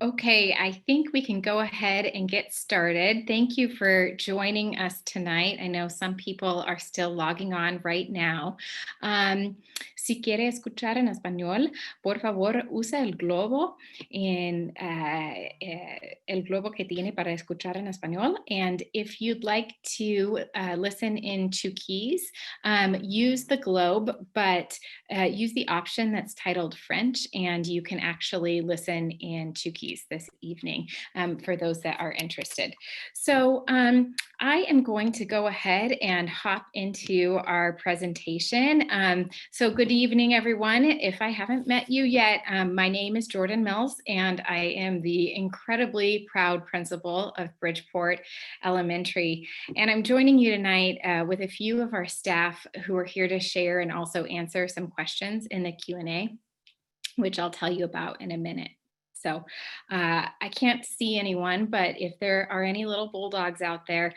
Okay, I think we can go ahead and get started. Thank you for joining us tonight. I know some people are still logging on right now. Si quiere escuchar en español, por favor, usa el globo el globo que tiene para escuchar en español. And if you'd like to listen in two keys, use the globe, but use the option that's titled French, and you can actually listen in two keys this evening for those that are interested. So I am going to go ahead and hop into our presentation. So good evening, everyone. If I haven't met you yet, my name is Jordan Mills, and I am the incredibly proud principal of Bridgeport Elementary. And I'm joining you tonight with a few of our staff who are here to share and also answer some questions in the Q&A, which I'll tell you about in a minute. So I can't see anyone, but if there are any little bulldogs out there,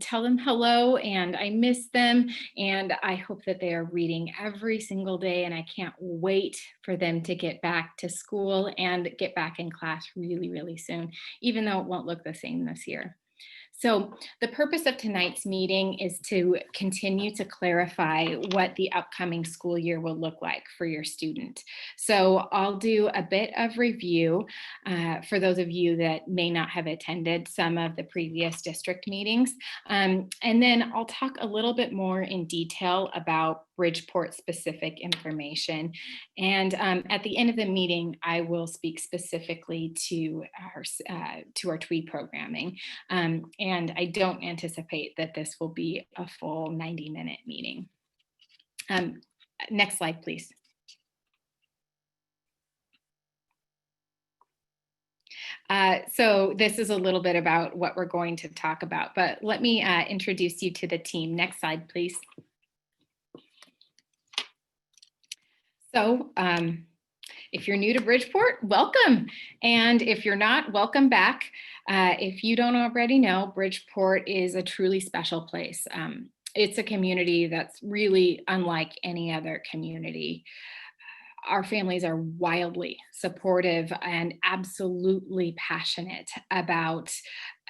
tell them hello, and I miss them, and I hope that they are reading every single day, and I can't wait for them to get back to school and get back in class really, really soon, even though it won't look the same this year. So the purpose of tonight's meeting is to continue to clarify what the upcoming school year will look like for your student. So I'll do a bit of review for those of you that may not have attended some of the previous district meetings. And then I'll talk a little bit more in detail about Bridgeport specific information. And at the end of the meeting, I will speak specifically to our TWE programming. And I don't anticipate that this will be a full 90-minute meeting. Next slide, please. So this is a little bit about what we're going to talk about, but let me introduce you to the team. Next slide, please. So if you're new to Bridgeport, welcome. And if you're not, welcome back. If you don't already know, Bridgeport is a truly special place. It's a community that's really unlike any other community. Our families are wildly supportive and absolutely passionate about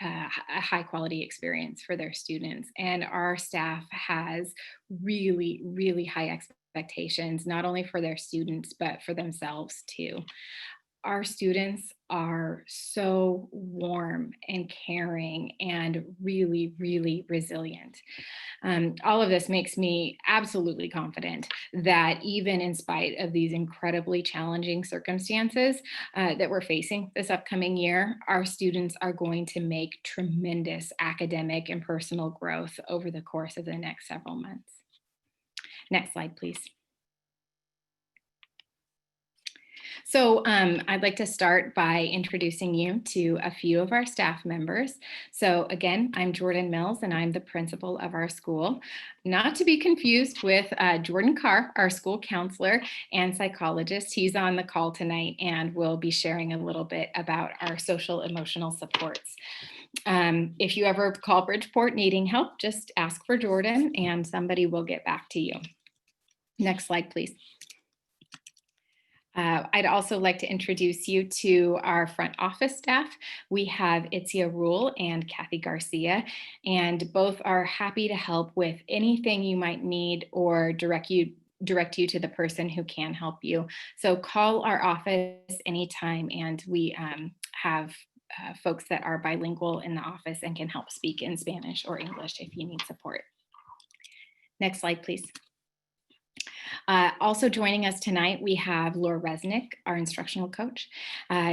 a high quality experience for their students. And our staff has really, really high expectations, not only for their students, but for themselves too. Our students are so warm and caring and really, really resilient. All of this makes me absolutely confident that even in spite of these incredibly challenging circumstances that we're facing this upcoming year, our students are going to make tremendous academic and personal growth over the course of the next several months. Next slide, please. So I'd like to start by introducing you to a few of our staff members. So again, I'm Jordan Mills, and I'm the principal of our school. Not to be confused with Jordan Carr, our school counselor and psychologist. He's on the call tonight and will be sharing a little bit about our social emotional supports. If you ever call Bridgeport needing help, just ask for Jordan and somebody will get back to you. Next slide, please. I'd also like to introduce you to our front office staff. We have Itzia Rule and Kathy Garcia, and both are happy to help with anything you might need or direct you to the person who can help you. So call our office anytime, and we have folks that are bilingual in the office and can help speak in Spanish or English if you need support. Next slide, please. Also joining us tonight, we have Laura Resnick, our instructional coach.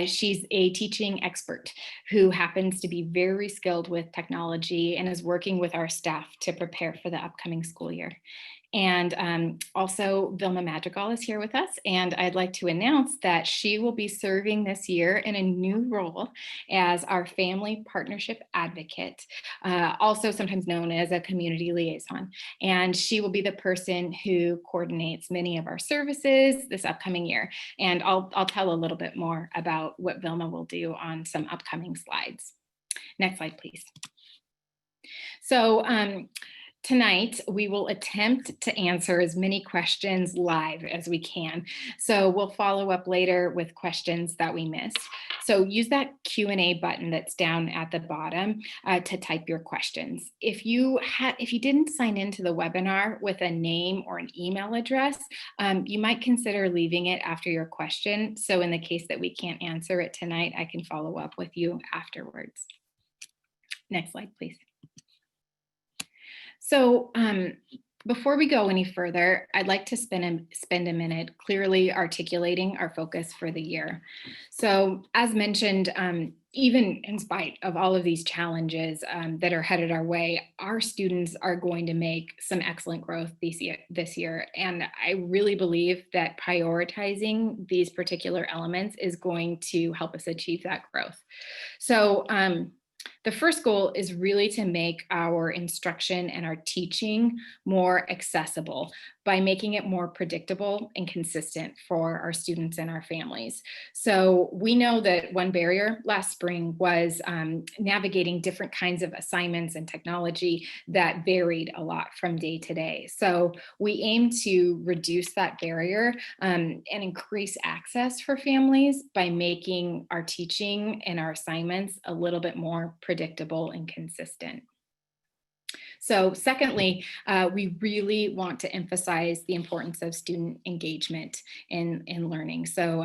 She's a teaching expert who happens to be very skilled with technology and is working with our staff to prepare for the upcoming school year. And also Vilma Madrigal is here with us, and I'd like to announce that she will be serving this year in a new role as our family partnership advocate, also sometimes known as a community liaison. And she will be the person who coordinates many of our services this upcoming year. And I'll tell a little bit more about what Vilma will do on some upcoming slides. Next slide, please. So Tonight, we will attempt to answer as many questions live as we can. So we'll follow up later with questions that we missed. So use that Q&A button that's down at the bottom to type your questions. If you didn't sign into the webinar with a name or an email address, you might consider leaving it after your question. So in the case that we can't answer it tonight, I can follow up with you afterwards. Next slide, please. So before we go any further, I'd like to spend a minute clearly articulating our focus for the year. So as mentioned, even in spite of all of these challenges that are headed our way, our students are going to make some excellent growth this year. And I really believe that prioritizing these particular elements is going to help us achieve that growth. So the first goal is really to make our instruction and our teaching more accessible by making it more predictable and consistent for our students and our families. So we know that one barrier last spring was navigating different kinds of assignments and technology that varied a lot from day to day. So we aim to reduce that barrier and increase access for families by making our teaching and our assignments a little bit more predictable and consistent. So secondly, we really want to emphasize the importance of student engagement in learning. So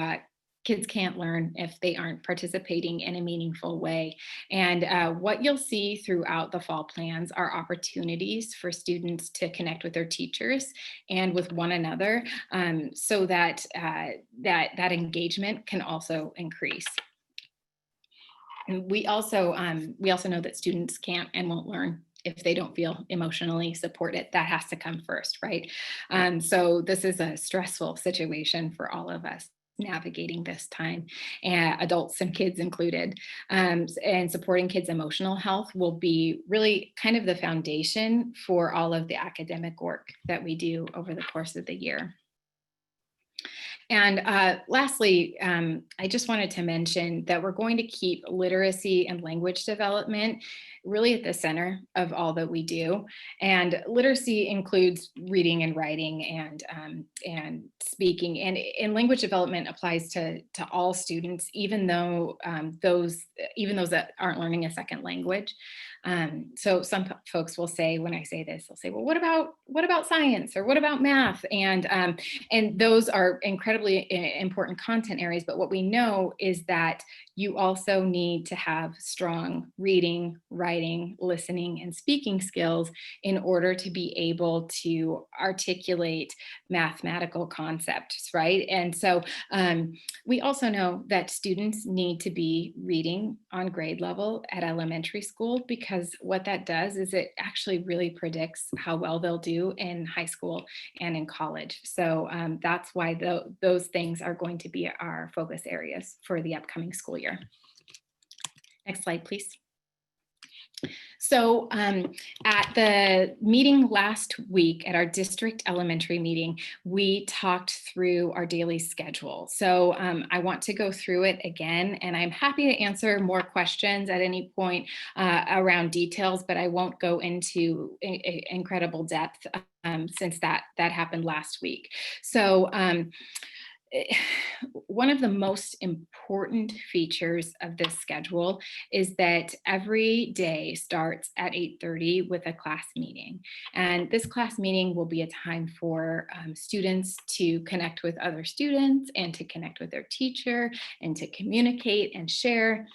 kids can't learn if they aren't participating in a meaningful way. And what you'll see throughout the fall plans are opportunities for students to connect with their teachers and with one another so that that engagement can also increase. And we also know that students can't and won't learn if they don't feel emotionally supported. That has to come first, right? So this is a stressful situation for all of us navigating this time, adults and kids included. And supporting kids' emotional health will be really kind of the foundation for all of the academic work that we do over the course of the year. And lastly, I just wanted to mention that we're going to keep literacy and language development really at the center of all that we do. And literacy includes reading and writing and speaking. And language development applies to all students, even those that aren't learning a second language. So some folks will say, when I say this, they'll say, well, what about science, or what about math? And those are incredibly important content areas. But what we know is that you also need to have strong reading, writing, listening, and speaking skills in order to be able to articulate mathematical concepts, right? And so we also know that students need to be reading on grade level at elementary school, because what that does is it actually really predicts how well they'll do in high school and in college. So that's why those things are going to be our focus areas for the upcoming school year. Next slide, please. So at the meeting last week, at our district elementary meeting, we talked through our daily schedule. So I want to go through it again, and I'm happy to answer more questions at any point around details, but I won't go into incredible depth since that happened last week. So one of the most important features of this schedule is that every day starts at 8:30 with a class meeting. And this class meeting will be a time for students to connect with other students and to connect with their teacher and to communicate and share.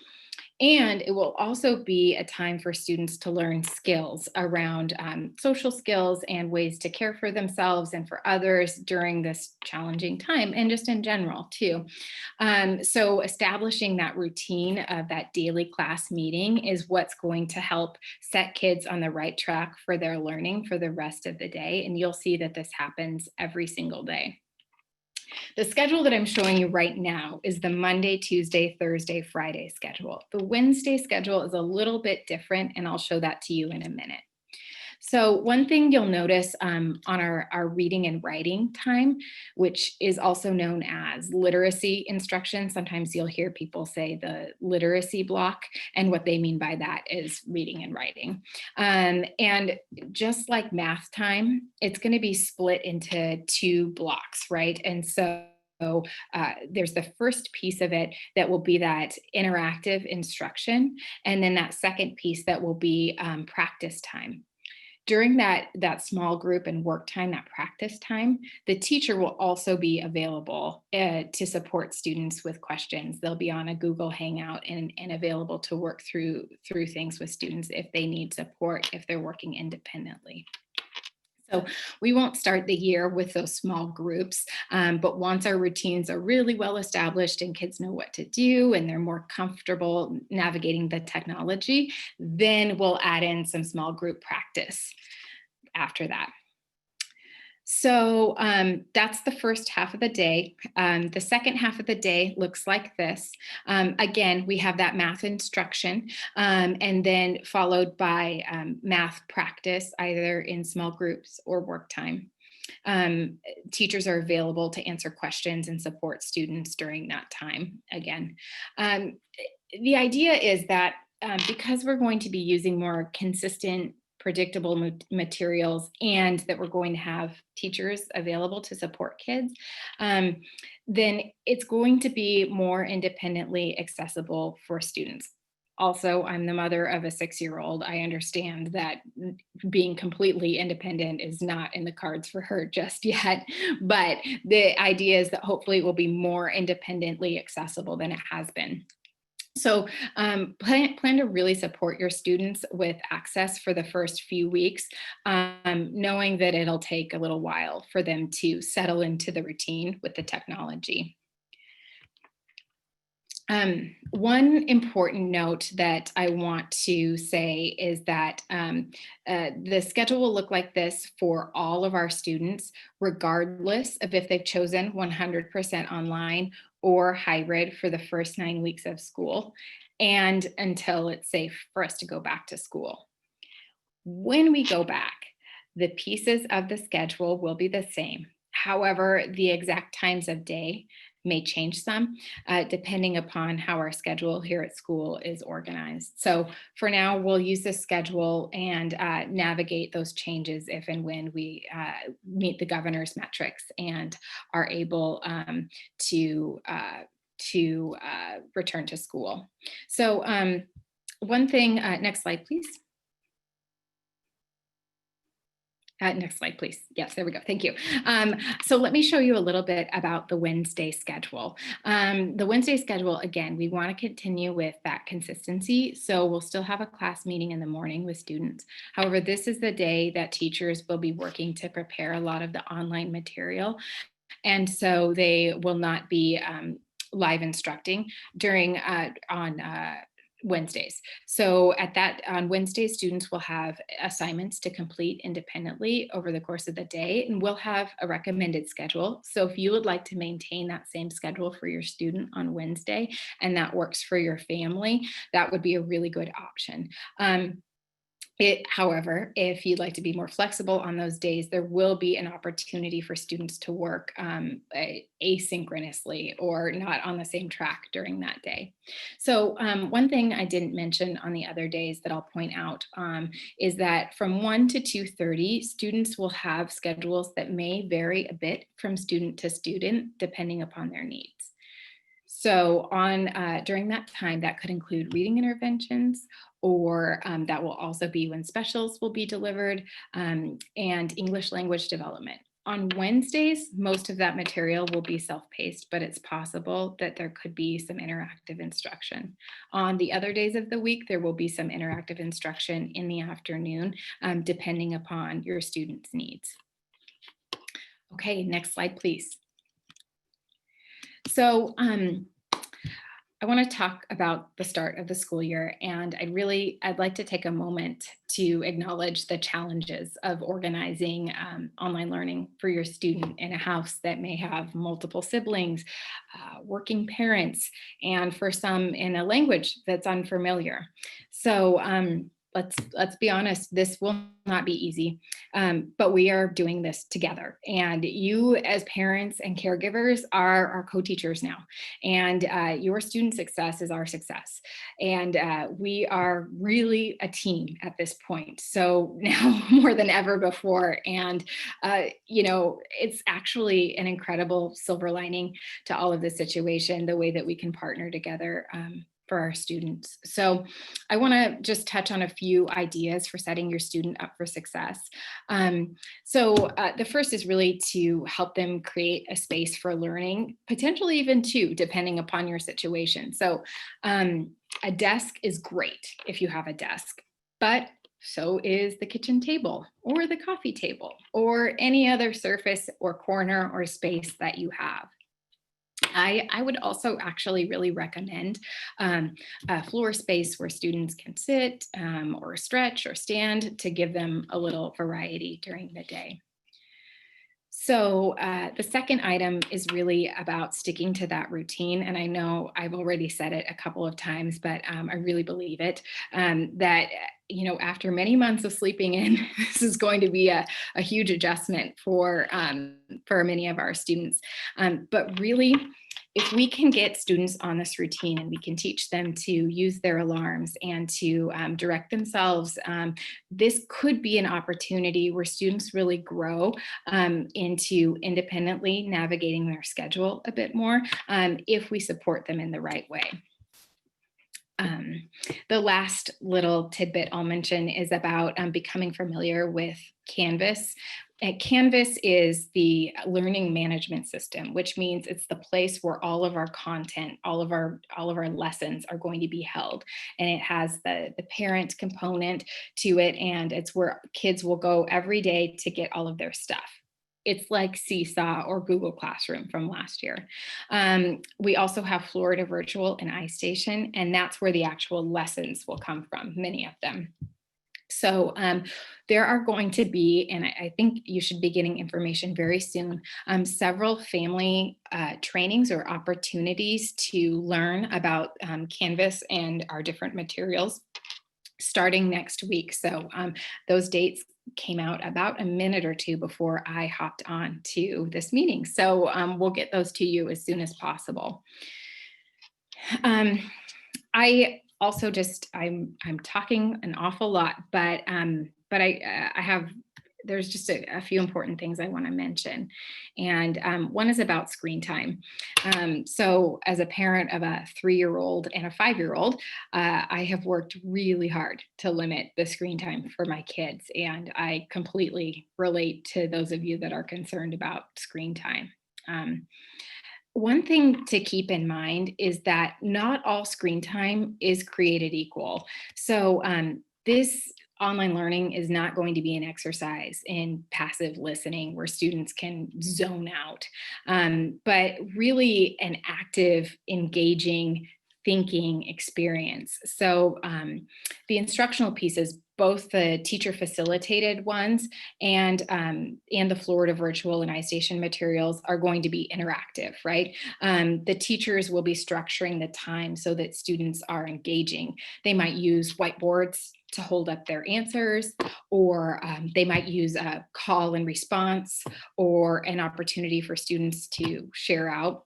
And it will also be a time for students to learn skills around social skills and ways to care for themselves and for others during this challenging time, and just in general too. So establishing that routine of that daily class meeting is what's going to help set kids on the right track for their learning for the rest of the day. And you'll see that this happens every single day. The schedule that I'm showing you right now is the Monday, Tuesday, Thursday, Friday schedule. The Wednesday schedule is a little bit different, and I'll show that to you in a minute. So one thing you'll notice on our reading and writing time, which is also known as literacy instruction, sometimes you'll hear people say the literacy block, and what they mean by that is reading and writing. And just like math time, it's going to be split into two blocks, right? And so there's the first piece of it that will be that interactive instruction, and then that second piece that will be practice time. During that small group and work time, that practice time, the teacher will also be available to support students with questions. They'll be on a Google Hangout and available to work through things with students if they need support, if they're working independently. So we won't start the year with those small groups, but once our routines are really well established and kids know what to do and they're more comfortable navigating the technology, then we'll add in some small group practice after that. So that's the first half of the day. The second half of the day looks like this. Again, we have that math instruction, and then followed by math practice, either in small groups or work time. Teachers are available to answer questions and support students during that time again. The idea is that because we're going to be using more consistent, predictable materials, and that we're going to have teachers available to support kids, then it's going to be more independently accessible for students. Also, I'm the mother of a 6-year-old. I understand that being completely independent is not in the cards for her just yet, but the idea is that hopefully it will be more independently accessible than it has been. So plan to really support your students with access for the first few weeks, knowing that it'll take a little while for them to settle into the routine with the technology. One important note that I want to say is that the schedule will look like this for all of our students, regardless of if they've chosen 100% online or hybrid for the first 9 weeks of school, and until it's safe for us to go back to school. When we go back, the pieces of the schedule will be the same. However, the exact times of day may change some, depending upon how our schedule here at school is organized. So for now, we'll use this schedule and navigate those changes if and when we meet the governor's metrics and are able to return to school. So one thing, next slide, please. Next slide, please. Yes, there we go. Thank you. So let me show you a little bit about the Wednesday schedule. The Wednesday schedule, again, we want to continue with that consistency. So we'll still have a class meeting in the morning with students. However, this is the day that teachers will be working to prepare a lot of the online material. And so they will not be live instructing during on Wednesdays. So on Wednesdays, students will have assignments to complete independently over the course of the day, and we'll have a recommended schedule. So if you would like to maintain that same schedule for your student on Wednesday, and that works for your family, that would be a really good option. However, if you'd like to be more flexible on those days, there will be an opportunity for students to work asynchronously or not on the same track during that day. So one thing I didn't mention on the other days that I'll point out is that from 1 to 2:30, students will have schedules that may vary a bit from student to student, depending upon their needs. So during that time, that could include reading interventions, or that will also be when specials will be delivered, and English language development. On Wednesdays, most of that material will be self-paced, but it's possible that there could be some interactive instruction. On the other days of the week, there will be some interactive instruction in the afternoon, depending upon your students' needs. Okay, next slide, please. So I want to talk about the start of the school year, and I'd like to take a moment to acknowledge the challenges of organizing online learning for your student in a house that may have multiple siblings, working parents, and for some in a language that's unfamiliar. So let's be honest, this will not be easy, but we are doing this together. And you, as parents and caregivers, are our co-teachers now, and your student success is our success. And we are really a team at this point. So now more than ever before, and it's actually an incredible silver lining to all of this situation, the way that we can partner together. For our students. So I want to just touch on a few ideas for setting your student up for success. The first is really to help them create a space for learning, potentially even two, depending upon your situation. So a desk is great if you have a desk, but so is the kitchen table or the coffee table or any other surface or corner or space that you have. I would also actually really recommend a floor space where students can sit or stretch or stand to give them a little variety during the day. So the second item is really about sticking to that routine. And I know I've already said it a couple of times, but I really believe it, that after many months of sleeping in, this is going to be a huge adjustment for many of our students. But really, if we can get students on this routine and we can teach them to use their alarms and to direct themselves, this could be an opportunity where students really grow into independently navigating their schedule a bit more, if we support them in the right way. The last little tidbit I'll mention is about becoming familiar with Canvas. Canvas is the learning management system, which means it's the place where all of our content, all of our lessons are going to be held. And it has the parent component to it, and it's where kids will go every day to get all of their stuff. It's like Seesaw or Google Classroom from last year. We also have Florida Virtual and iStation, and that's where the actual lessons will come from, many of them. So there are going to be, and I think you should be getting information very soon, several family trainings or opportunities to learn about Canvas and our different materials starting next week. So those dates came out about a minute or two before I hopped on to this meeting. So we'll get those to you as soon as possible. I also I'm talking an awful lot, but I have, there's just a few important things I want to mention. And one is about screen time. So as a parent of a 3-year-old and a 5-year-old, I have worked really hard to limit the screen time for my kids. And I completely relate to those of you that are concerned about screen time. One thing to keep in mind is that not all screen time is created equal. So this online learning is not going to be an exercise in passive listening where students can zone out, but really an active, engaging, thinking experience. So the instructional pieces, both the teacher facilitated ones and the Florida Virtual and iStation materials, are going to be interactive, right? The teachers will be structuring the time so that students are engaging. They might use whiteboards to hold up their answers, or they might use a call and response or an opportunity for students to share out.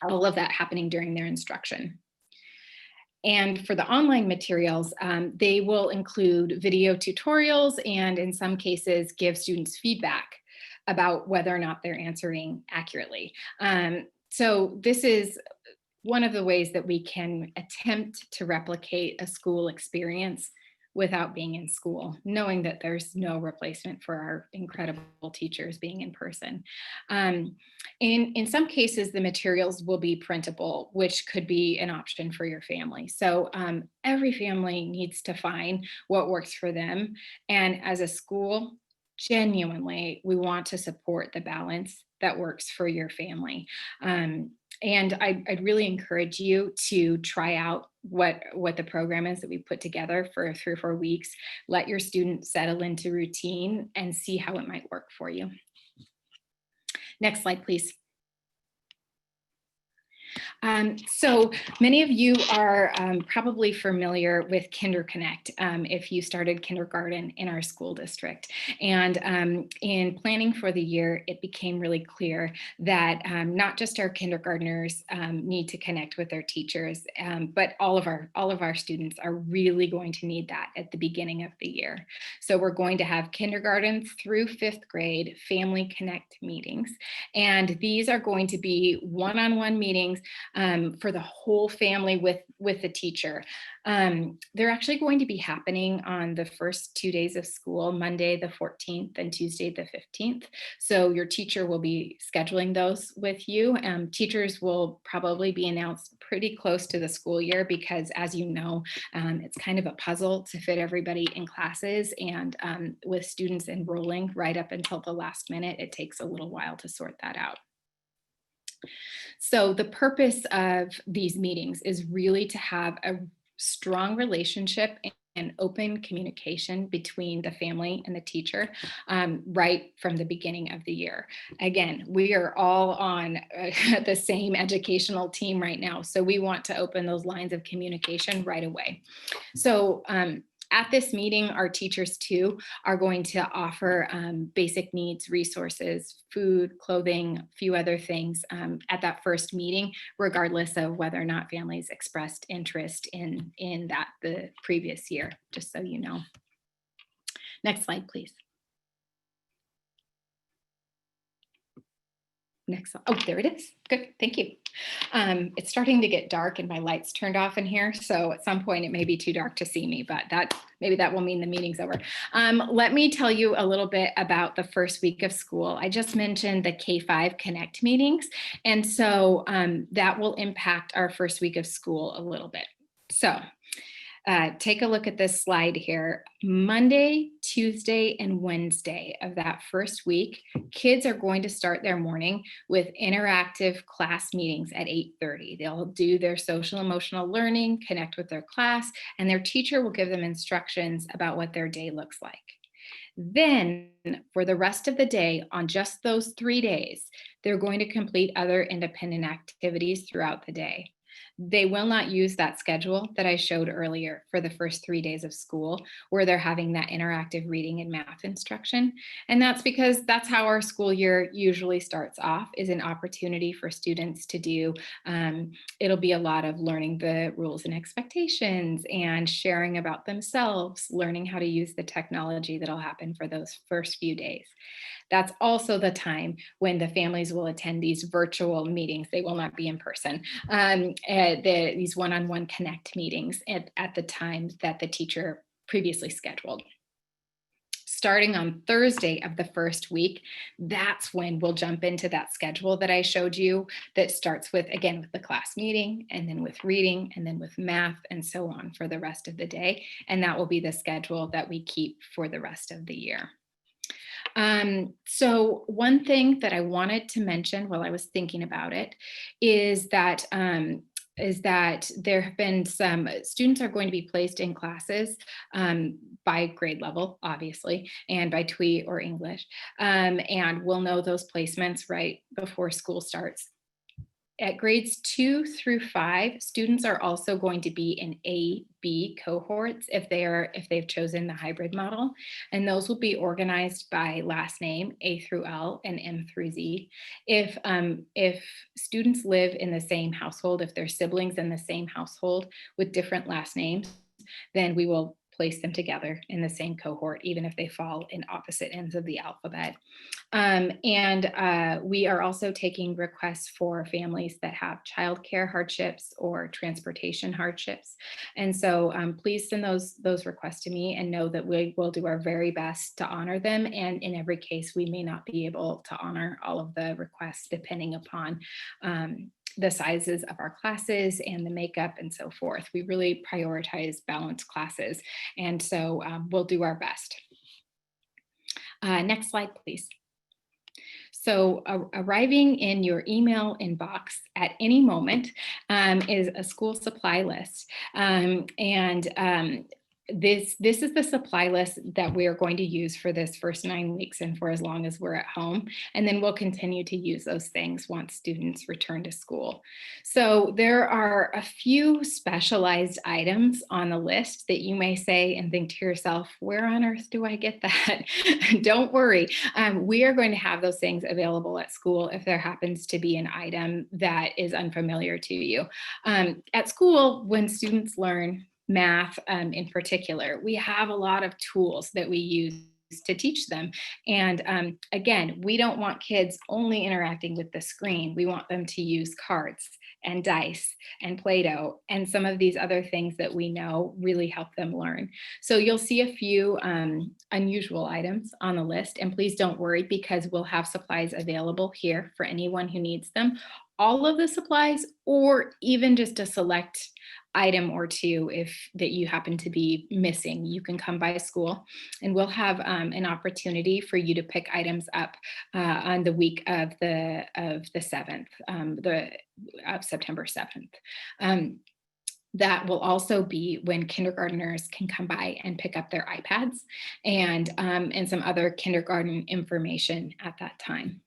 All of that happening during their instruction. And for the online materials, they will include video tutorials and in some cases give students feedback about whether or not they're answering accurately. So this is one of the ways that we can attempt to replicate a school experience without being in school, knowing that there's no replacement for our incredible teachers being in person. In some cases, the materials will be printable, which could be an option for your family. So every family needs to find what works for them. And as a school, genuinely, we want to support the balance that works for your family. And I'd really encourage you to try out what the program is that we put together for 3 or 4 weeks. Let your students settle into routine and see how it might work for you. Next slide, please. So many of you are probably familiar with KinderConnect if you started kindergarten in our school district. And in planning for the year, it became really clear that not just our kindergartners need to connect with their teachers, but all of our students are really going to need that at the beginning of the year. So we're going to have kindergarten through 5th grade Family Connect meetings. And these are going to be one-on-one meetings for the whole family with the teacher. They're actually going to be happening on the first 2 days of school, Monday the 14th and Tuesday the 15th. So your teacher will be scheduling those with you. Teachers will probably be announced pretty close to the school year because, as you know, it's kind of a puzzle to fit everybody in classes, and with students enrolling right up until the last minute, it takes a little while to sort that out. So the purpose of these meetings is really to have a strong relationship and open communication between the family and the teacher right from the beginning of the year. Again, we are all on the same educational team right now, so we want to open those lines of communication right away. So at this meeting, our teachers too are going to offer basic needs, resources, food, clothing, a few other things at that first meeting, regardless of whether or not families expressed interest in that the previous year, just so you know. Next slide, please. Next, oh, there it is. Good, thank you. It's starting to get dark and my lights turned off in here. So at some point it may be too dark to see me, but maybe that will mean the meeting's over. Let me tell you a little bit about the first week of school. I just mentioned the K-5 Connect meetings. And so that will impact our first week of school a little bit. So take a look at this slide here. Monday, Tuesday, and Wednesday of that first week, kids are going to start their morning with interactive class meetings at 8:30. They'll do their social emotional learning, connect with their class, and their teacher will give them instructions about what their day looks like. Then for the rest of the day, on just those 3 days, they're going to complete other independent activities throughout the day. They will not use that schedule that I showed earlier for the first 3 days of school, where they're having that interactive reading and math instruction. And that's because that's how our school year usually starts off, is an opportunity for students to do. It'll be a lot of learning the rules and expectations and sharing about themselves, learning how to use the technology that'll happen for those first few days. That's also the time when the families will attend these virtual meetings. They will not be in person. These one-on-one connect meetings at the time that the teacher previously scheduled. Starting on Thursday of the first week, that's when we'll jump into that schedule that I showed you that starts with, again, with the class meeting, and then with reading, and then with math, and so on for the rest of the day. And that will be the schedule that we keep for the rest of the year. So one thing that I wanted to mention while I was thinking about it is that there have been some students are going to be placed in classes by grade level, obviously, and by TWE or English. And we'll know those placements right before school starts. At grades 2 through 5, students are also going to be in A-B cohorts if they've chosen the hybrid model, and those will be organized by last name, A through L and M through Z. If students live in the same household, if they're siblings in the same household with different last names, then we will place them together in the same cohort, even if they fall in opposite ends of the alphabet. We are also taking requests for families that have childcare hardships or transportation hardships. And so please send those requests to me, and know that we will do our very best to honor them. And in every case, we may not be able to honor all of the requests depending upon the sizes of our classes and the makeup and so forth. We really prioritize balanced classes. And so we'll do our best. Next slide, please. So arriving in your email inbox at any moment is a school supply list. this is the supply list that we are going to use for this first 9 weeks and for as long as we're at home. And then we'll continue to use those things once students return to school. So there are a few specialized items on the list that you may say and think to yourself, where on earth do I get that? Don't worry. We are going to have those things available at school if there happens to be an item that is unfamiliar to you. At school, when students learn math in particular, we have a lot of tools that we use to teach them. And again, we don't want kids only interacting with the screen. We want them to use cards and dice and Play-Doh and some of these other things that we know really help them learn. So you'll see a few unusual items on the list, and please don't worry because we'll have supplies available here for anyone who needs them. All of the supplies, or even just a select item or two if that you happen to be missing, you can come by school and we'll have an opportunity for you to pick items up on the week of the 7th, of September 7th. That will also be when kindergartners can come by and pick up their iPads and some other kindergarten information at that time.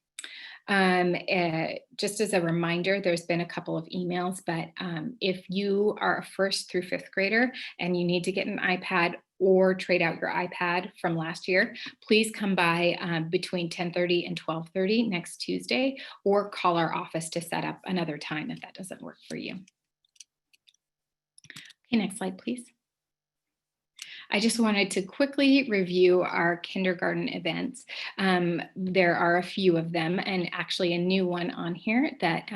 Just as a reminder, there's been a couple of emails, but if you are a 1st through 5th grader and you need to get an iPad or trade out your iPad from last year, please come by between 10:30 and 12:30 next Tuesday, or call our office to set up another time if that doesn't work for you. Okay, next slide, please. I just wanted to quickly review our kindergarten events. There are a few of them, and actually a new one on here that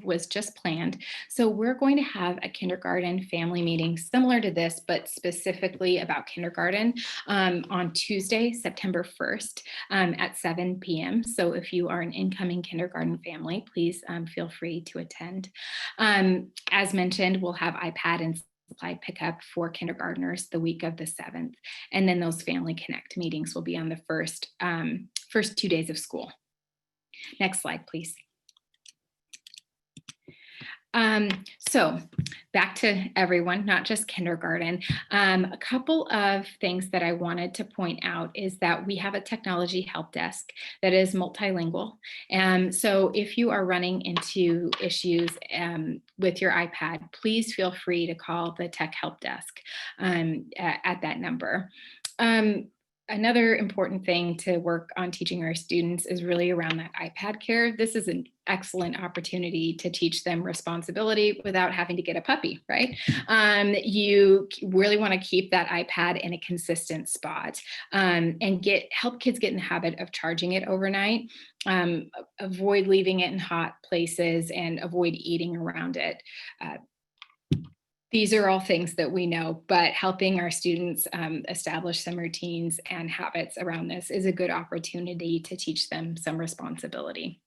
was just planned. So we're going to have a kindergarten family meeting similar to this, but specifically about kindergarten on Tuesday, September 1st at 7 p.m. So if you are an incoming kindergarten family, please feel free to attend. As mentioned, we'll have iPad and supply pickup for kindergartners the week of the 7th. And then those Family Connect meetings will be on the first 2 days of school. Next slide, please. So back to everyone, not just kindergarten. A couple of things that I wanted to point out is that we have a technology help desk that is multilingual. So if you are running into issues with your iPad, please feel free to call the tech help desk at that number. Another important thing to work on teaching our students is really around that iPad care. This is an excellent opportunity to teach them responsibility without having to get a puppy, right? You really want to keep that iPad in a consistent spot and help kids get in the habit of charging it overnight. Avoid leaving it in hot places and avoid eating around it. These are all things that we know, but helping our students establish some routines and habits around this is a good opportunity to teach them some responsibility.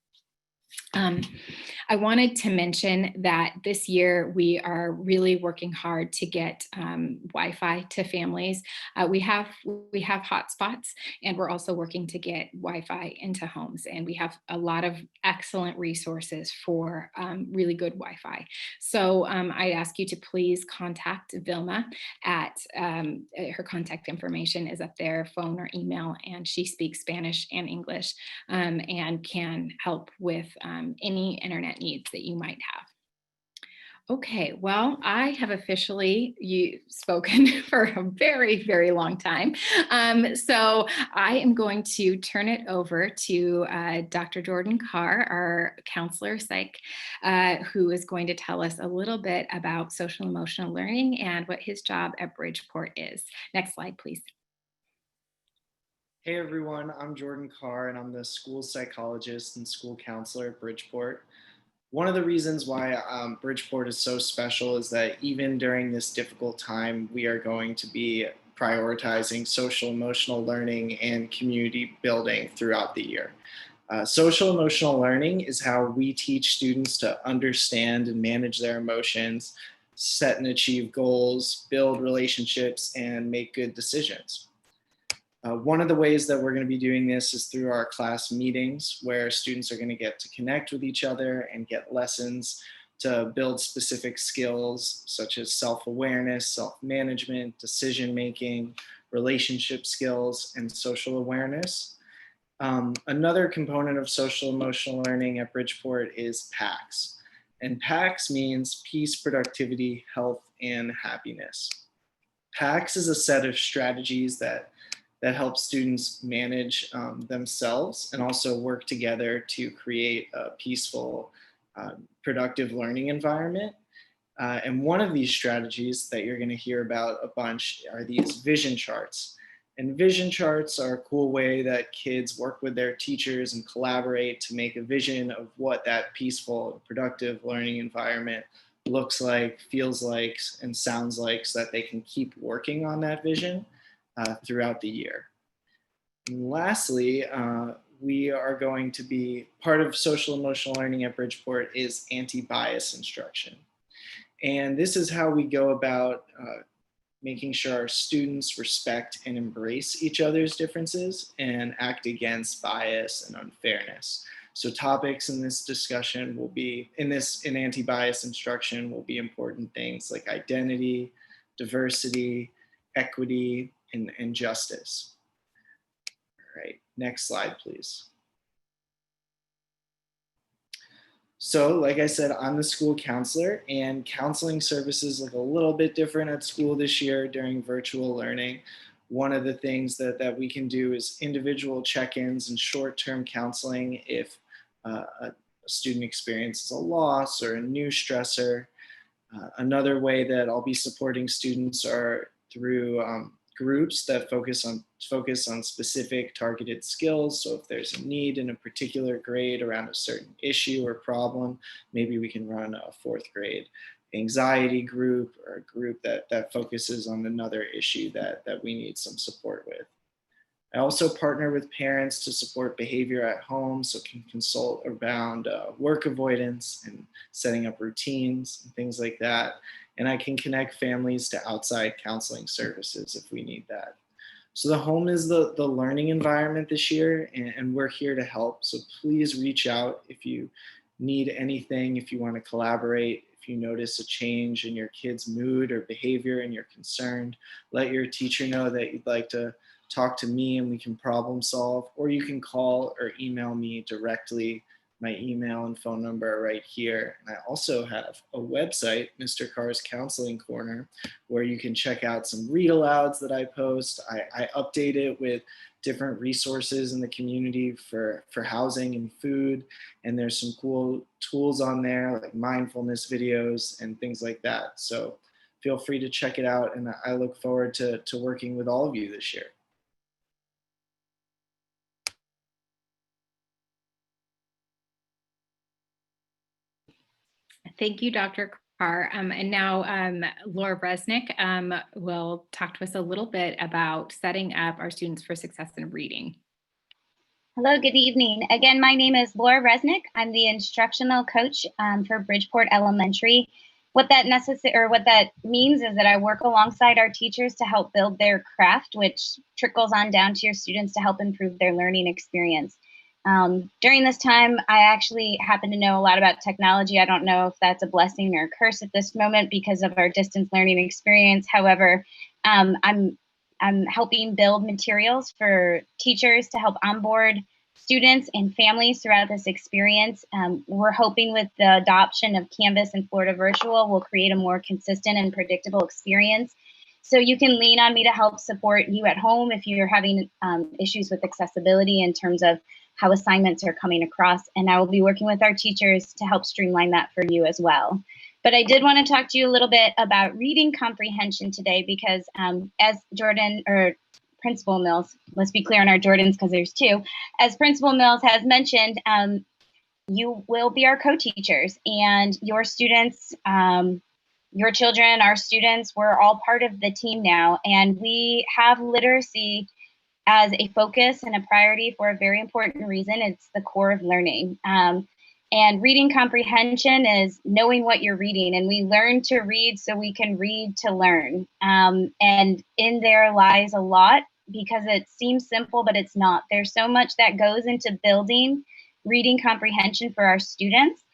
I wanted to mention that this year we are really working hard to get Wi-Fi to families. We have hotspots, and we're also working to get Wi-Fi into homes. And we have a lot of excellent resources for really good Wi-Fi. So I ask you to please contact Vilma at her contact information is up there, phone or email, and she speaks Spanish and English and can help with any internet needs that you might have. Okay, well, I have officially spoken for a very, very long time. So I am going to turn it over to Dr. Jordan Carr, our counselor psych, who is going to tell us a little bit about social emotional learning and what his job at Bridgeport is. Next slide, please. Hey everyone, I'm Jordan Carr and I'm the school psychologist and school counselor at Bridgeport. One of the reasons why Bridgeport is so special is that even during this difficult time, we are going to be prioritizing social emotional learning and community building throughout the year. Social emotional learning is how we teach students to understand and manage their emotions, set and achieve goals, build relationships, and make good decisions. One of the ways that we're going to be doing this is through our class meetings, where students are going to get to connect with each other and get lessons to build specific skills such as self-awareness, self-management, decision-making, relationship skills, and social awareness. Another component of social emotional learning at Bridgeport is PACS. And PACS means peace, productivity, health, and happiness. PACS is a set of strategies that help students manage themselves and also work together to create a peaceful, productive learning environment. And one of these strategies that you're going to hear about a bunch are these vision charts. And vision charts are a cool way that kids work with their teachers and collaborate to make a vision of what that peaceful, productive learning environment looks like, feels like, and sounds like, so that they can keep working on that vision throughout the year. And lastly, we are going to be part of social emotional learning at Bridgeport is anti-bias instruction. And this is how we go about making sure our students respect and embrace each other's differences and act against bias and unfairness. So topics in this discussion will be, in anti-bias instruction will be important things like identity, diversity, equity, and justice. All right, next slide, please. So, like I said, I'm the school counselor, and counseling services look a little bit different at school this year during virtual learning. One of the things that we can do is individual check-ins and short-term counseling if a student experiences a loss or a new stressor. Another way that I'll be supporting students are through groups that focus on specific targeted skills. So if there's a need in a particular grade around a certain issue or problem, maybe we can run a fourth grade anxiety group or a group that focuses on another issue that we need some support with. I also partner with parents to support behavior at home, so can consult around work avoidance and setting up routines and things like that. And I can connect families to outside counseling services if we need that. So the home is the learning environment this year, and we're here to help. So please reach out if you need anything, if you want to collaborate, if you notice a change in your kid's mood or behavior and you're concerned, let your teacher know that you'd like to talk to me and we can problem solve, or you can call or email me directly. My email and phone number are right here. And I also have a website, Mr. Carr's Counseling Corner, where you can check out some read alouds that I post. I update it with different resources in the community for housing and food. And there's some cool tools on there like mindfulness videos and things like that. So feel free to check it out. And I look forward to working with all of you this year. Thank you, Dr. Carr. And now Laura Bresnick will talk to us a little bit about setting up our students for success in reading. Hello, good evening. Again, my name is Laura Resnick. I'm the instructional coach for Bridgeport Elementary. What that means is that I work alongside our teachers to help build their craft, which trickles on down to your students to help improve their learning experience. During this time, I actually happen to know a lot about technology. I don't know if that's a blessing or a curse at this moment because of our distance learning experience. However, I'm helping build materials for teachers to help onboard students and families throughout this experience. We're hoping with the adoption of Canvas and Florida Virtual, we'll create a more consistent and predictable experience. So you can lean on me to help support you at home if you're having issues with accessibility in terms of how assignments are coming across. And I will be working with our teachers to help streamline that for you as well. But I did want to talk to you a little bit about reading comprehension today because as Jordan, or Principal Mills, let's be clear on our Jordans because there's two, as Principal Mills has mentioned, you will be our co-teachers and your students, your children, our students, we're all part of the team now. And we have literacy as a focus and a priority for a very important reason. It's the core of learning. And reading comprehension is knowing what you're reading. And we learn to read so we can read to learn. And in there lies a lot because it seems simple, but it's not. There's so much that goes into building reading comprehension for our students.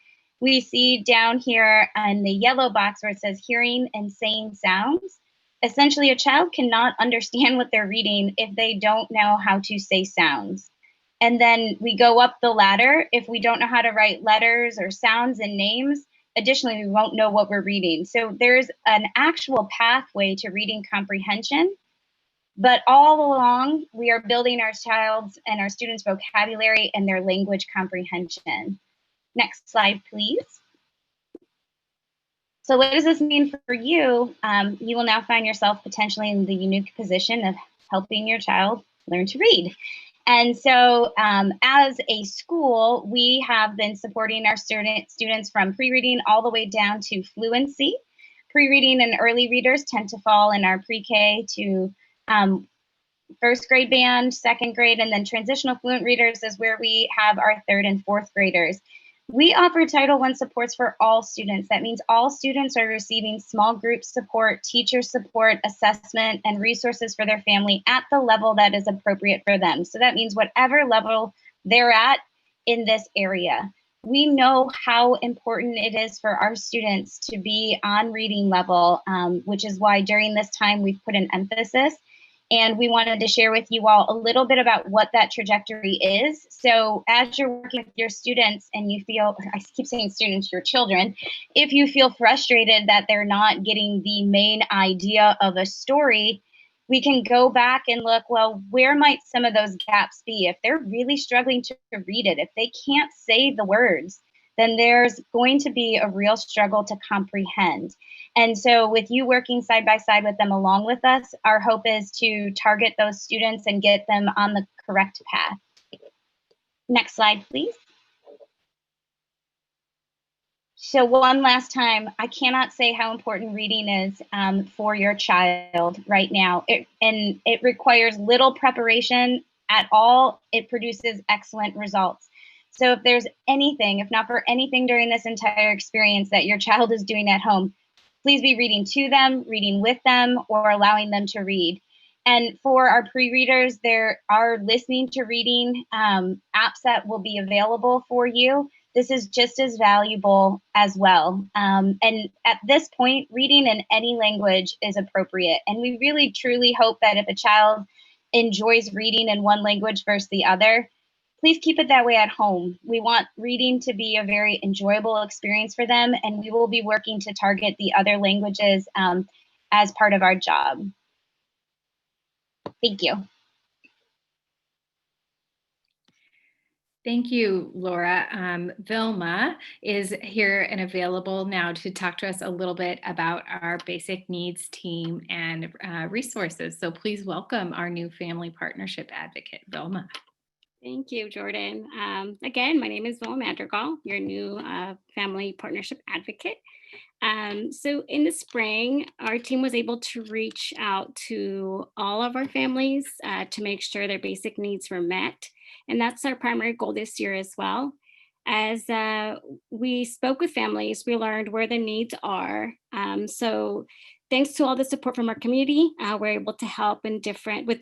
we see down here in the yellow box where it says hearing and saying sounds. Essentially, a child cannot understand what they're reading if they don't know how to say sounds. And then we go up the ladder. If we don't know how to write letters or sounds and names, additionally, we won't know what we're reading. So there's an actual pathway to reading comprehension. But all along, we are building our child's and our students' vocabulary and their language comprehension. Next slide, please. So what does this mean for you? You will now find yourself potentially in the unique position of helping your child learn to read. And so as a school, we have been supporting our students from pre-reading all the way down to fluency. Pre-reading and early readers tend to fall in our pre-K to first grade band, second grade, and then transitional fluent readers is where we have our third and fourth graders. We offer Title I supports for all students. That means all students are receiving small group support, teacher support, assessment, and resources for their family at the level that is appropriate for them. So that means whatever level they're at in this area. We know how important it is for our students to be on reading level, which is why during this time we've put an emphasis. And we wanted to share with you all a little bit about what that trajectory is. So as you're working with your students and you feel, I keep saying students, your children, if you feel frustrated that they're not getting the main idea of a story, we can go back and look, well, where might some of those gaps be? If they're really struggling to read it, if they can't say the words, then there's going to be a real struggle to comprehend. And so with you working side by side with them along with us, our hope is to target those students and get them on the correct path. Next slide, please. So one last time, I cannot say how important reading is for your child right now. It requires little preparation at all. It produces excellent results. So if there's anything, if not for anything during this entire experience that your child is doing at home, please be reading to them, reading with them, or allowing them to read. And for our pre-readers, there are listening to reading apps that will be available for you. This is just as valuable as well. And at this point, reading in any language is appropriate. And we really, truly hope that if a child enjoys reading in one language versus the other, please keep it that way at home. We want reading to be a very enjoyable experience for them, and we will be working to target the other languages as part of our job. Thank you. Thank you, Laura. Vilma is here and available now to talk to us a little bit about our basic needs team and resources. So please welcome our new family partnership advocate, Vilma. Thank you, Jordan. Again, my name is Vilma Madrigal, your new family partnership advocate. So in the spring, our team was able to reach out to all of our families to make sure their basic needs were met. And that's our primary goal this year as well. As we spoke with families, we learned where the needs are. So thanks to all the support from our community, we're able to help with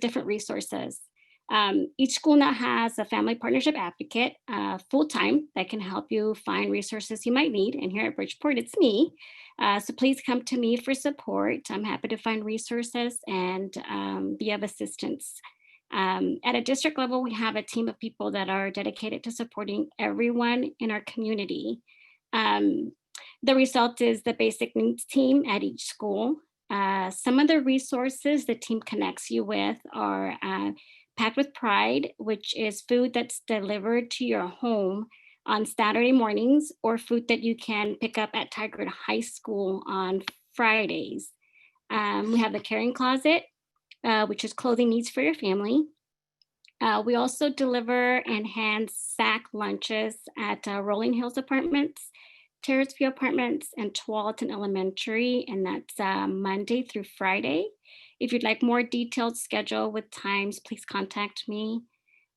different resources. Each school now has a family partnership advocate full-time that can help you find resources you might need. And here at Bridgeport, it's me. So please come to me for support. I'm happy to find resources and be of assistance. At a district level, we have a team of people that are dedicated to supporting everyone in our community. The result is the basic needs team at each school. Some of the resources the team connects you with are Packed with Pride, which is food that's delivered to your home on Saturday mornings, or food that you can pick up at Tigard High School on Fridays. We have the Caring Closet, which is clothing needs for your family. We also deliver and hand sack lunches at Rolling Hills Apartments, Terrace View Apartments, and Tualatin Elementary, and that's Monday through Friday. If you'd like more detailed schedule with times, please contact me.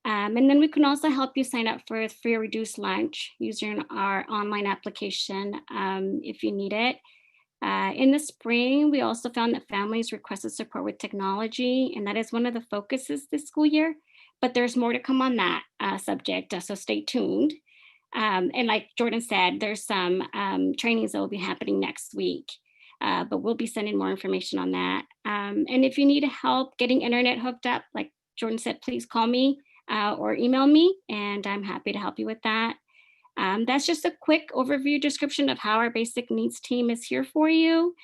And then we can also help you sign up for a free or reduced lunch using our online application if you need it. In the spring, we also found that families requested support with technology, and that is one of the focuses this school year, but there's more to come on that subject, so stay tuned. And like Jordan said, there's some trainings that will be happening next week. But we'll be sending more information on that. And if you need help getting internet hooked up, like Jordan said, please call me or email me, and I'm happy to help you with that. That's just a quick overview description of how our basic needs team is here for you.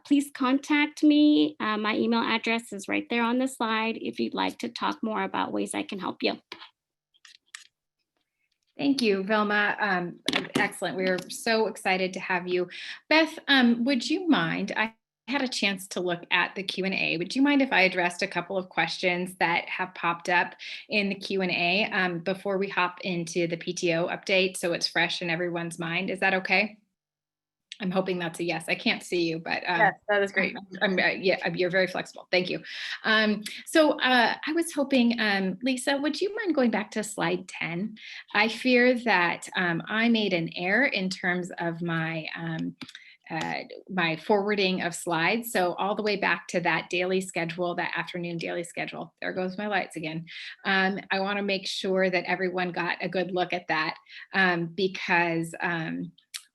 Please contact me. My email address is right there on the slide if you'd like to talk more about ways I can help you. Thank you, Vilma. Excellent. We are so excited to have you. Beth, would you mind, I had a chance to look at the Q&A. Would you mind if I addressed a couple of questions that have popped up in the Q&A before we hop into the PTO update so it's fresh in everyone's mind? Is that okay? I'm hoping that's a yes. I can't see you, but yes, that is great. Yeah, you're very flexible. Thank you. So I was hoping, Lisa, would you mind going back to slide 10? I fear that I made an error in terms of my my forwarding of slides. So all the way back to that daily schedule, that afternoon daily schedule. There goes my lights again. I want to make sure that everyone got a good look at that because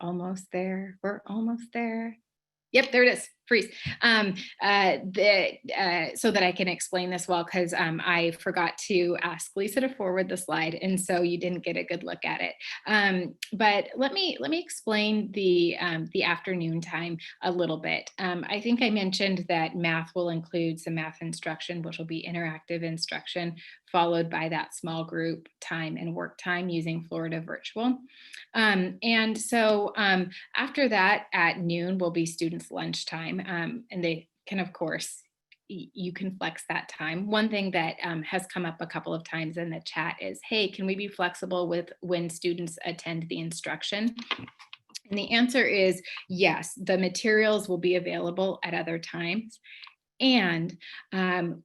almost there. We're almost there. Yep, there it is. Freeze. So that I can explain this well, because I forgot to ask Lisa to forward the slide, and so you didn't get a good look at it. But let me explain the afternoon time a little bit. I think I mentioned that math will include some math instruction, which will be interactive instruction, followed by that small group time and work time using Florida Virtual. And so after that, at noon will be students' lunchtime. And they can, of course, you can flex that time. One thing that has come up a couple of times in the chat is, hey, can we be flexible with when students attend the instruction? And the answer is yes, the materials will be available at other times. And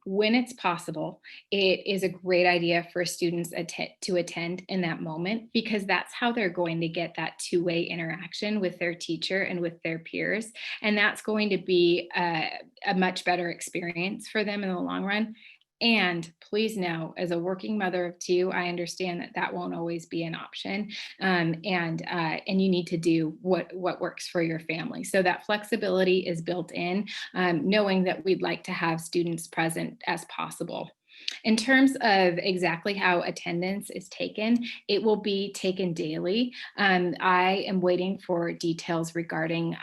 when it's possible, it is a great idea for students to attend in that moment, because that's how they're going to get that two-way interaction with their teacher and with their peers. And that's going to be a much better experience for them in the long run. And please know, as a working mother of two, I understand that that won't always be an option. And you need to do what works for your family. So that flexibility is built in, knowing that we'd like to have students present as possible. In terms of exactly how attendance is taken, it will be taken daily. I am waiting for details regarding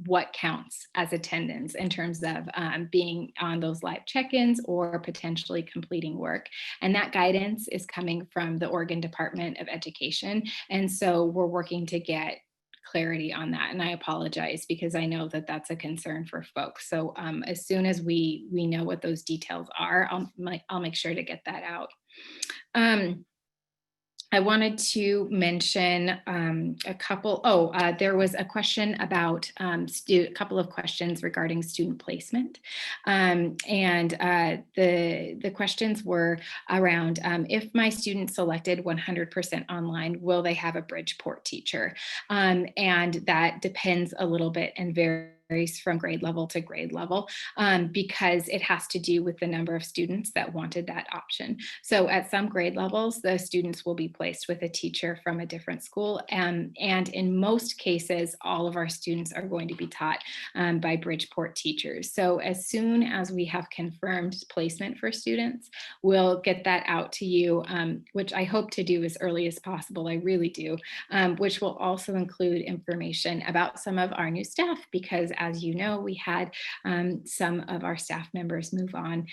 what counts as attendance in terms of being on those live check-ins or potentially completing work. And that guidance is coming from the Oregon Department of Education. And so we're working to get clarity on that. And I apologize, because I know that that's a concern for folks. So as soon as we know what those details are, I'll make sure to get that out. I wanted to mention a couple. There was a question about a couple of questions regarding student placement. And the questions were around if my student selected 100% online, will they have a Bridgeport teacher? And that depends a little bit and varies from grade level to grade level because it has to do with the number of students that wanted that option. So at some grade levels, the students will be placed with a teacher from a different school. And in most cases, all of our students are going to be taught by Bridgeport teachers. So as soon as we have confirmed placement for students, we'll get that out to you, which I hope to do as early as possible. I really do, which will also include information about some of our new staff, because as you know, we had some of our staff members move on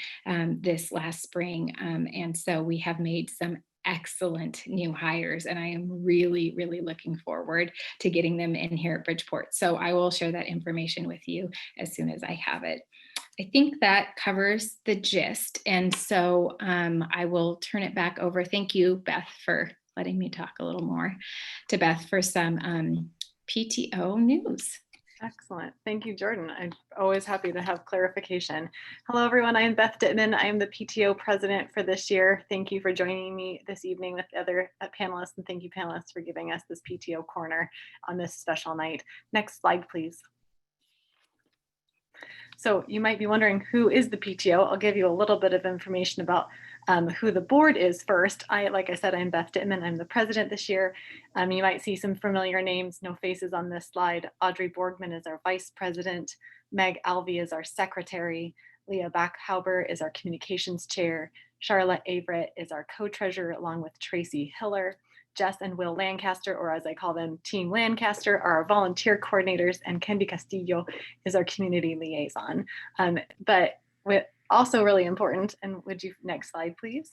this last spring. And so we have made some excellent new hires, and I am really, really looking forward to getting them in here at Bridgeport. So I will share that information with you as soon as I have it. I think that covers the gist. And so I will turn it back over. Thank you, Beth, for letting me talk a little more, to Beth for some PTO news. Excellent. Thank you, Jordan. I'm always happy to have clarification. Hello, everyone. I am Beth Dittman. I am the PTO president for this year. Thank you for joining me this evening with the other panelists, and thank you, panelists, for giving us this PTO corner on this special night. Next slide, please. So you might be wondering, who is the PTO? I'll give you a little bit of information about who the board is first. Like I said, I'm Beth Dittman. I'm the president this year. You might see some familiar names, no faces on this slide. Audrey Borgman is our vice president. Meg Alvey is our secretary. Leah Backhauber is our communications chair. Charlotte Averett is our co-treasurer, along with Tracy Hiller. Jess and Will Lancaster, or as I call them, Team Lancaster, are our volunteer coordinators, and Kendi Castillo is our community liaison. But with also really important, and would you, next slide, please,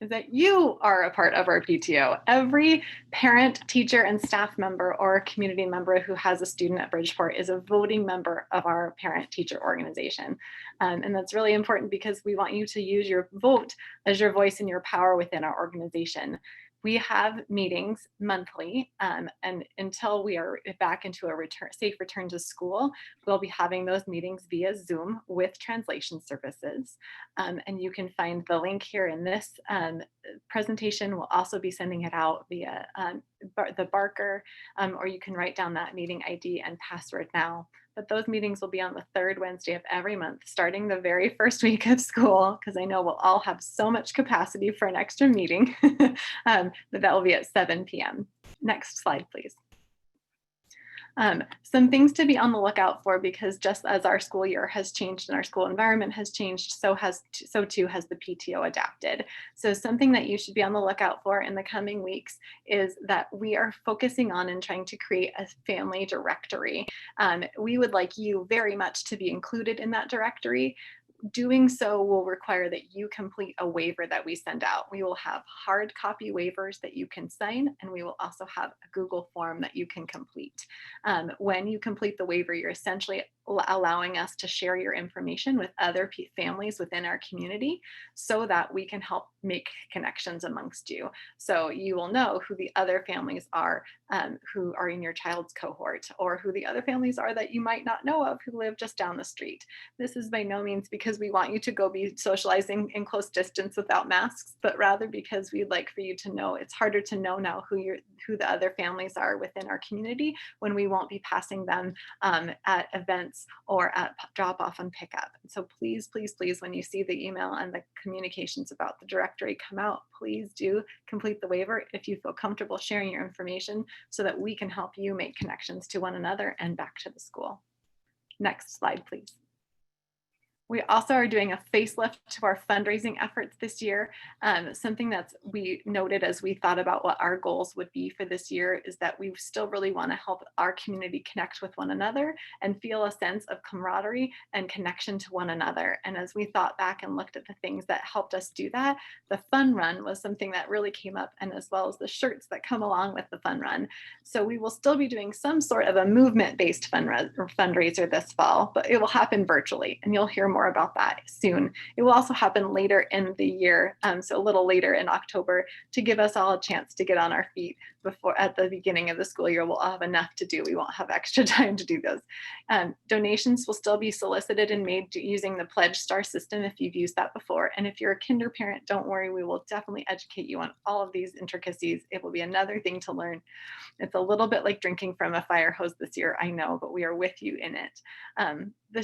is that you are a part of our PTO. Every parent, teacher, and staff member or community member who has a student at Bridgeport is a voting member of our parent-teacher organization. And that's really important because we want you to use your vote as your voice and your power within our organization. We have meetings monthly, and until we are back into a safe return to school, we'll be having those meetings via Zoom with translation services. And you can find the link here in this presentation. We'll also be sending it out via the Barker, or you can write down that meeting ID and password now. But those meetings will be on the third Wednesday of every month, starting the very first week of school, because I know we'll all have so much capacity for an extra meeting, but that will be at 7 p.m. Next slide, please. Some things to be on the lookout for, because just as our school year has changed and our school environment has changed, so too has the PTO adapted. So something that you should be on the lookout for in the coming weeks is that we are focusing on and trying to create a family directory. We would like you very much to be included in that directory. Doing so will require that you complete a waiver that we send out. We will have hard copy waivers that you can sign, and we will also have a Google form that you can complete. When you complete the waiver, you're essentially allowing us to share your information with other families within our community so that we can help make connections amongst you. So you will know who the other families are who are in your child's cohort, or who the other families are that you might not know of who live just down the street. This is by no means because we want you to go be socializing in close distance without masks, but rather because we'd like for you to know. It's harder to know now who the other families are within our community when we won't be passing them at events or at drop off and pick up. So please, please, please, when you see the email and the communications about the directory come out, please do complete the waiver if you feel comfortable sharing your information so that we can help you make connections to one another and back to the school. Next slide, please. We also are doing a facelift to our fundraising efforts this year. Something that we noted as we thought about what our goals would be for this year is that we still really want to help our community connect with one another and feel a sense of camaraderie and connection to one another. And as we thought back and looked at the things that helped us do that, the fun run was something that really came up, and as well as the shirts that come along with the fun run. So we will still be doing some sort of a movement-based fundraiser this fall, but it will happen virtually, and you'll hear more about that soon. It will also happen later in the year, so a little later in October, to give us all a chance to get on our feet before at the beginning of the school year. We'll all have enough to do. We won't have extra time to do those. Donations will still be solicited and made using the Pledge Star system if you've used that before. And if you're a kinder parent, don't worry, we will definitely educate you on all of these intricacies. It will be another thing to learn. It's a little bit like drinking from a fire hose this year, I know, but we are with you in it. The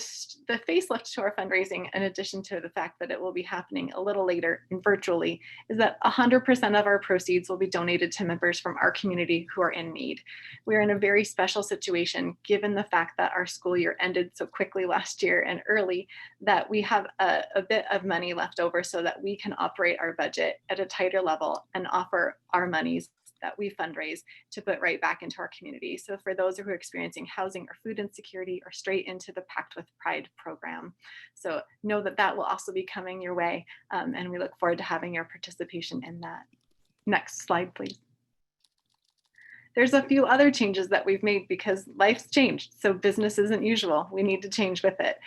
facelift to our fundraising, in addition to the fact that it will be happening a little later and virtually, is that 100% of our proceeds will be donated to members from our community who are in need. We're in a very special situation given the fact that our school year ended so quickly last year and early, that we have a bit of money left over so that we can operate our budget at a tighter level and offer our monies that we fundraise to put right back into our community. So for those who are experiencing housing or food insecurity, or straight into the Pact with Pride program. So know that that will also be coming your way, and we look forward to having your participation in that. Next slide, please. There's a few other changes that we've made because life's changed. So business isn't usual. We need to change with it.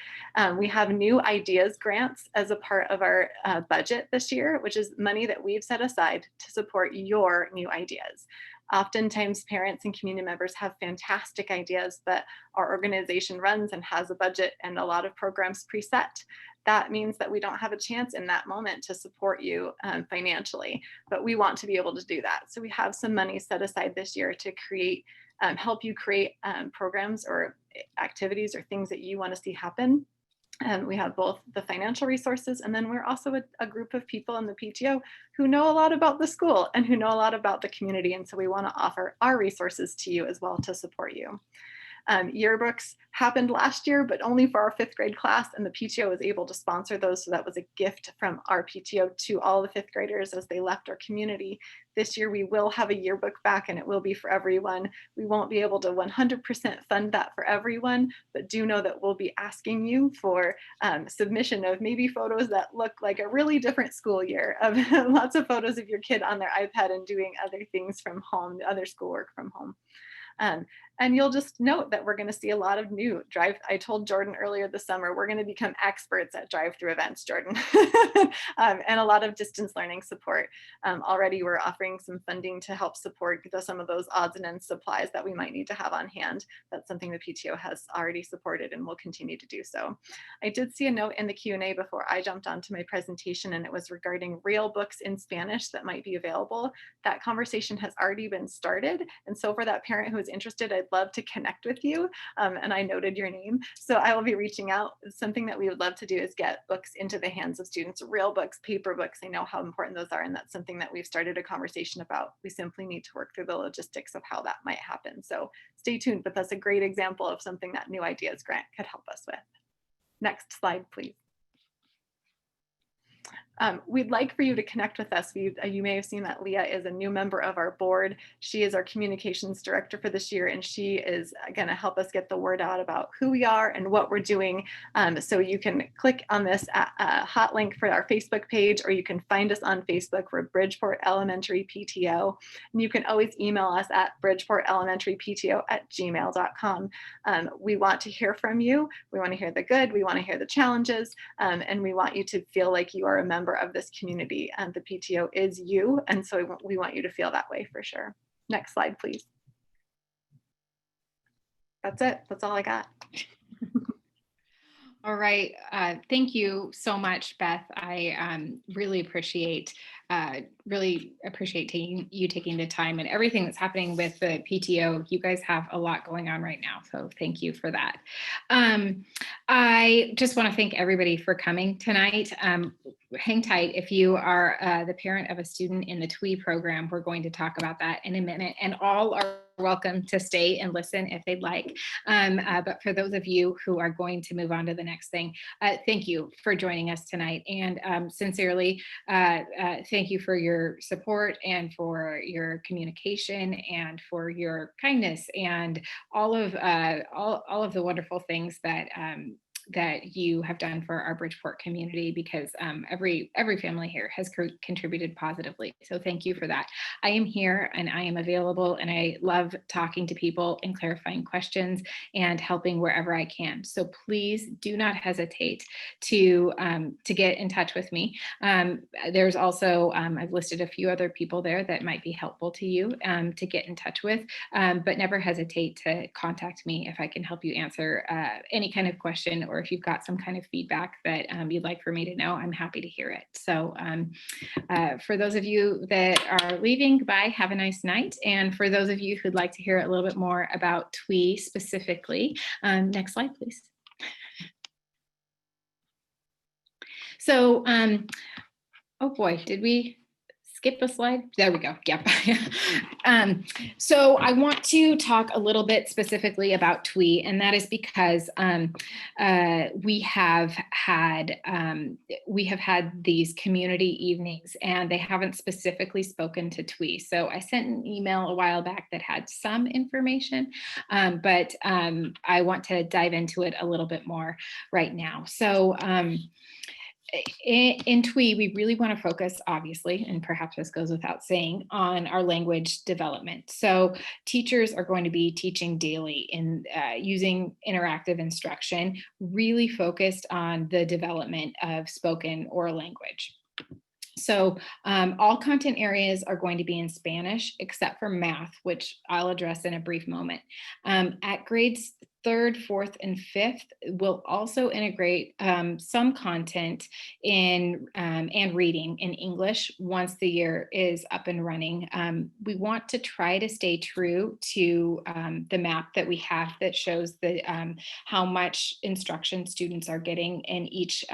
We have new ideas grants as a part of our budget this year, which is money that we've set aside to support your new ideas. Oftentimes parents and community members have fantastic ideas, but our organization runs and has a budget and a lot of programs preset. That means that we don't have a chance in that moment to support you financially, but we want to be able to do that. So we have some money set aside this year to create, help you create programs or activities or things that you want to see happen. We have both the financial resources, and then we're also a group of people in the PTO who know a lot about the school and who know a lot about the community. And so we want to offer our resources to you as well to support you. Yearbooks happened last year, but only for our 5th grade class, and the PTO was able to sponsor those. So that was a gift from our PTO to all the 5th graders as they left our community. This year we will have a yearbook back, and it will be for everyone. We won't be able to 100% fund that for everyone, but do know that we'll be asking you for submission of maybe photos that look like a really different school year, of lots of photos of your kid on their iPad and doing other things from home, other schoolwork from home. And you'll just note that we're going to see a lot of new I told Jordan earlier this summer, we're going to become experts at drive-through events, Jordan, and a lot of distance learning support. Already we're offering some funding to help support some of those odds and ends supplies that we might need to have on hand. That's something the PTO has already supported and will continue to do so. I did see a note in the Q&A before I jumped onto my presentation, and it was regarding real books in Spanish that might be available. That conversation has already been started. And so for that parent who is interested, I'd love to connect with you. And I noted your name. So I will be reaching out. Something that we would love to do is get books into the hands of students, real books, paper books. I know how important those are. And that's something that we've started a conversation about. We simply need to work through the logistics of how that might happen. So stay tuned, but that's a great example of something that New Ideas Grant could help us with. Next slide, please. We'd like for you to connect with us. You may have seen that Leah is a new member of our board. She is our communications director for this year, and she is going to help us get the word out about who we are and what we're doing. So you can click on this hot link for our Facebook page, or you can find us on Facebook. We're Bridgeport Elementary PTO. And you can always email us at bridgeportelementary.pto@gmail.com. We want to hear from you. We want to hear the good. We want to hear the challenges. And we want you to feel like you are a member of this community, and the PTO is you, and so we want you to feel that way for sure. Next slide, please. That's it. That's all I got. All right. Thank you so much, Beth. I really appreciate taking the time and everything that's happening with the PTO. You guys have a lot going on right now, so thank you for that. I just want to thank everybody for coming tonight. Hang tight. If you are the parent of a student in the TWE program, we're going to talk about that in a minute, and all are welcome to stay and listen if they'd like. But for those of you who are going to move on to the next thing, thank you for joining us tonight. And sincerely, thank you for your support and for your communication and for your kindness and all of the wonderful things that you have done for our Bridgeport community, because every family here has contributed positively. So thank you for that. I am here and I am available, and I love talking to people and clarifying questions and helping wherever I can. So please do not hesitate to get in touch with me. There's also, I've listed a few other people there that might be helpful to you to get in touch with, but never hesitate to contact me if I can help you answer any kind of question, or if you've got some kind of feedback that you'd like for me to know, I'm happy to hear it. So for those of you that are leaving, goodbye, have a nice night. And for those of you who'd like to hear a little bit more about TWE specifically, next slide, please. So, oh boy, did we skip a slide? There we go. Yep. So I want to talk a little bit specifically about TWE, and that is because we have had these community evenings, and they haven't specifically spoken to TWE. So I sent an email a while back that had some information, but I want to dive into it a little bit more right now. So in TWE, we really want to focus, obviously, and perhaps this goes without saying, on our language development. So teachers are going to be teaching daily in using interactive instruction, really focused on the development of spoken oral language. So all content areas are going to be in Spanish, except for math, which I'll address in a brief moment. At grades third, fourth, and fifth will also integrate some content in and reading in English once the year is up and running. We want to try to stay true to the map that we have that shows how much instruction students are getting in each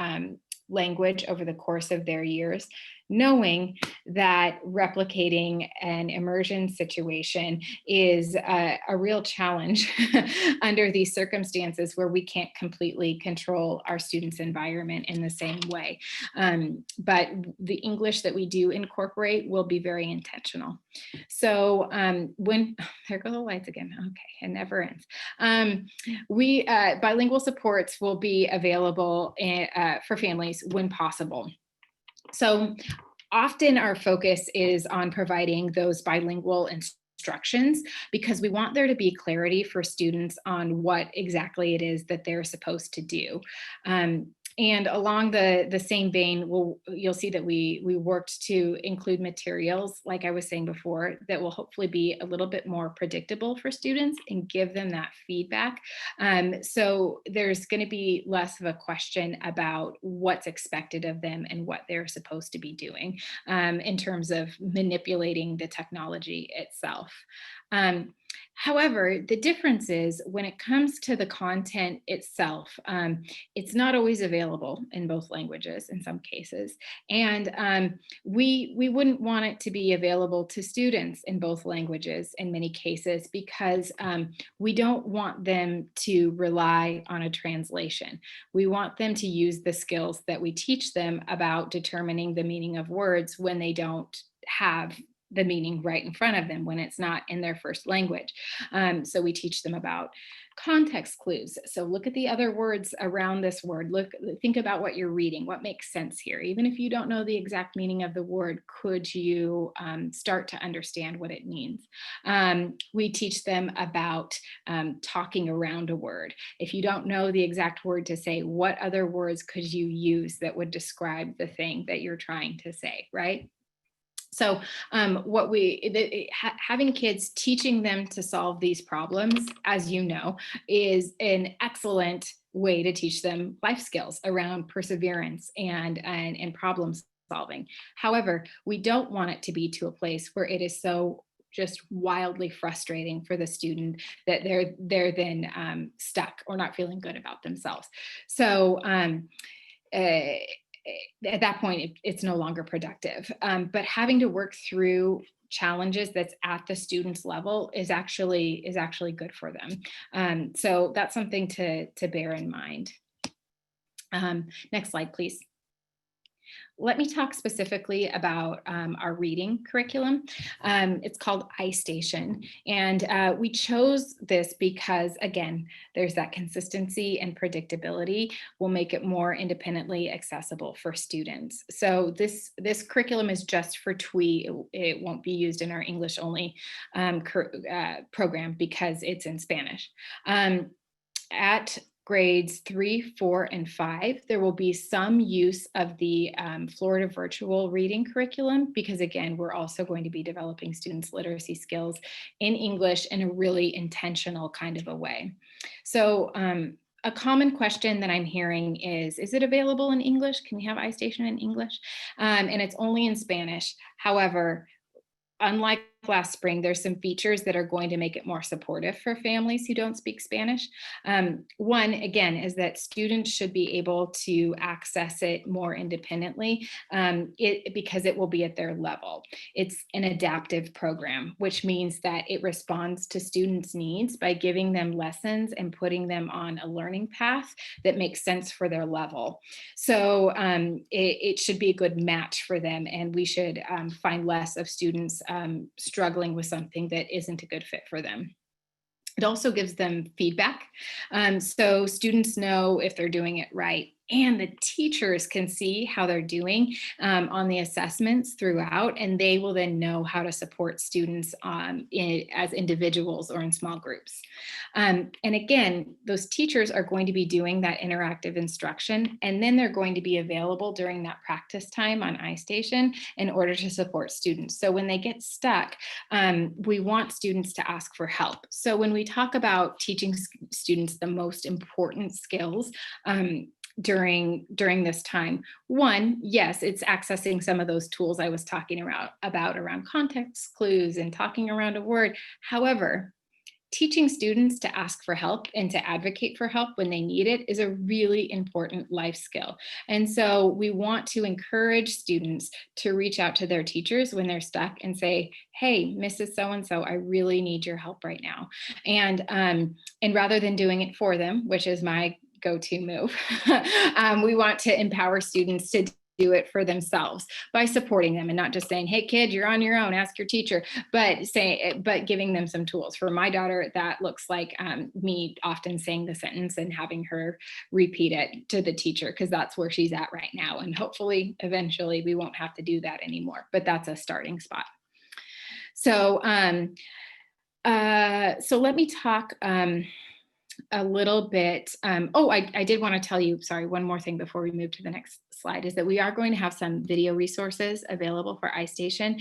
language over the course of their years, knowing that replicating an immersion situation is a real challenge under these circumstances where we can't completely control our students' environment in the same way. But the English that we do incorporate will be very intentional. So there go the lights again. Okay, it never ends. Bilingual supports will be available for families when possible. So often our focus is on providing those bilingual instructions because we want there to be clarity for students on what exactly it is that they're supposed to do. And along the same vein, you'll see that we worked to include materials, like I was saying before, that will hopefully be a little bit more predictable for students and give them that feedback. So there's going to be less of a question about what's expected of them and what they're supposed to be doing in terms of manipulating the technology itself. However, the difference is when it comes to the content itself, it's not always available in both languages in some cases. And we wouldn't want it to be available to students in both languages in many cases because we don't want them to rely on a translation. We want them to use the skills that we teach them about determining the meaning of words when they don't have the meaning right in front of them, when it's not in their first language. So we teach them about context clues. So look at the other words around this word. Think about what you're reading. What makes sense here? Even if you don't know the exact meaning of the word, could you start to understand what it means? We teach them about talking around a word. If you don't know the exact word to say, what other words could you use that would describe the thing that you're trying to say, right? So having kids, teaching them to solve these problems, as you know, is an excellent way to teach them life skills around perseverance and problem solving. However, we don't want it to be to a place where it is so just wildly frustrating for the student that they're then stuck or not feeling good about themselves. So at that point, it's no longer productive. But having to work through challenges that's at the student's level is actually good for them. So that's something to bear in mind. Next slide, please. Let me talk specifically about our reading curriculum. It's called iStation, and we chose this because, again, there's that consistency and predictability will make it more independently accessible for students. So this curriculum is just for TWE. It won't be used in our English only program because it's in Spanish. At grades 3, 4, and 5, there will be some use of the Florida virtual reading curriculum because, again, we're also going to be developing students' literacy skills in English in a really intentional kind of a way. So a common question that I'm hearing is it available in English? Can you have iStation in English? And it's only in Spanish. However, unlike last spring, there's some features that are going to make it more supportive for families who don't speak Spanish. One, again, is that students should be able to access it more independently because it will be at their level. It's an adaptive program, which means that it responds to students' needs by giving them lessons and putting them on a learning path that makes sense for their level. So it should be a good match for them, and we should find less of students struggling with something that isn't a good fit for them. It also gives them feedback. So students know if they're doing it right and the teachers can see how they're doing on the assessments throughout, and they will then know how to support students as individuals or in small groups. And again, those teachers are going to be doing that interactive instruction, and then they're going to be available during that practice time on iStation in order to support students. So when they get stuck, we want students to ask for help. So when we talk about teaching students the most important skills, during this time. One, yes, it's accessing some of those tools I was talking about around context clues and talking around a word. However, teaching students to ask for help and to advocate for help when they need it is a really important life skill. And so we want to encourage students to reach out to their teachers when they're stuck and say, hey, Mrs. So-and-so, I really need your help right now. And rather than doing it for them, which is my go-to move, we want to empower students to do it for themselves by supporting them and not just saying, hey kid, you're on your own, ask your teacher, but giving them some tools. For my daughter, that looks like me often saying the sentence and having her repeat it to the teacher, because that's where she's at right now. And hopefully eventually we won't have to do that anymore, but that's a starting spot. So so let me talk a little bit. I did want to tell you, sorry, one more thing before we move to the next slide, is that we are going to have some video resources available for iStation,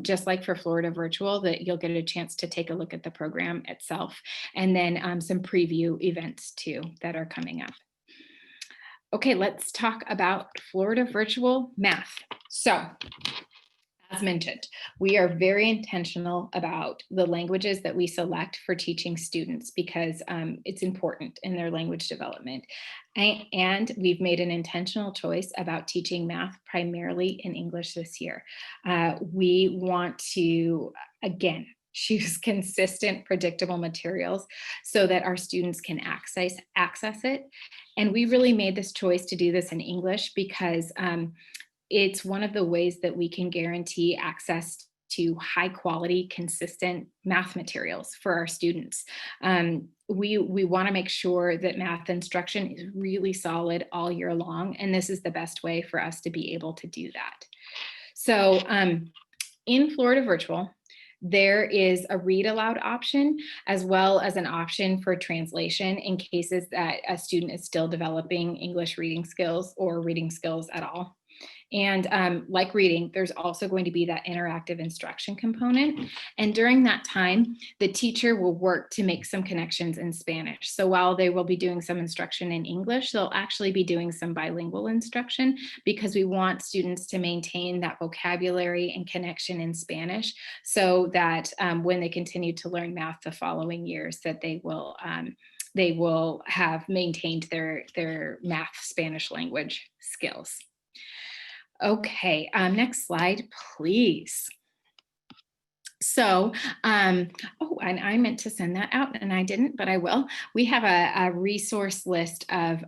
just like for Florida Virtual, that you'll get a chance to take a look at the program itself, and then some preview events too that are coming up. Okay, let's talk about Florida Virtual Math. So, as mentioned, we are very intentional about the languages that we select for teaching students because it's important in their language development. And we've made an intentional choice about teaching math primarily in English this year. We want to, again, choose consistent, predictable materials so that our students can access it. And we really made this choice to do this in English because it's one of the ways that we can guarantee access to high quality, consistent math materials for our students. We want to make sure that math instruction is really solid all year long, and this is the best way for us to be able to do that. So in Florida Virtual, there is a read aloud option as well as an option for translation in cases that a student is still developing English reading skills or reading skills at all. And like reading, there's also going to be that interactive instruction component. And during that time, the teacher will work to make some connections in Spanish. So while they will be doing some instruction in English, they'll actually be doing some bilingual instruction because we want students to maintain that vocabulary and connection in Spanish so that when they continue to learn math the following years, that they will have maintained their math Spanish language skills. Okay, next slide, please. So, and I meant to send that out and I didn't, but I will. We have a resource list of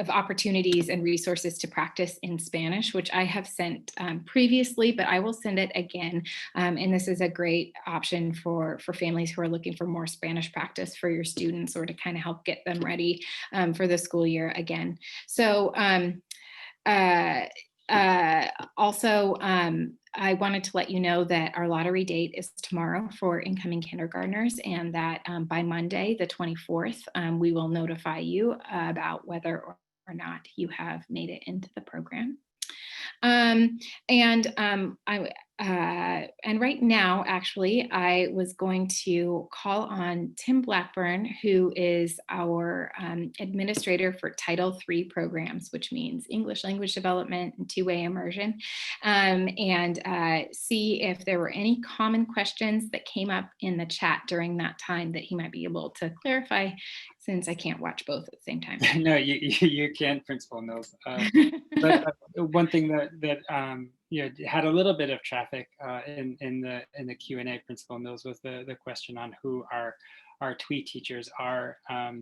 opportunities and resources to practice in Spanish, which I have sent previously, but I will send it again. And this is a great option for families who are looking for more Spanish practice for your students or to kind of help get them ready for the school year again. So, also, I wanted to let you know that our lottery date is tomorrow for incoming kindergartners, and that by Monday, the 24th, we will notify you about whether or not you have made it into the program. And right now, actually, I was going to call on Tim Blackburn, who is our administrator for Title III programs, which means English language development and two-way immersion, and see if there were any common questions that came up in the chat during that time that he might be able to clarify, since I can't watch both at the same time. No, you can, Principal Mills. But one thing that had a little bit of traffic in the Q&A, Principal Mills, was the question on who our TWE teachers are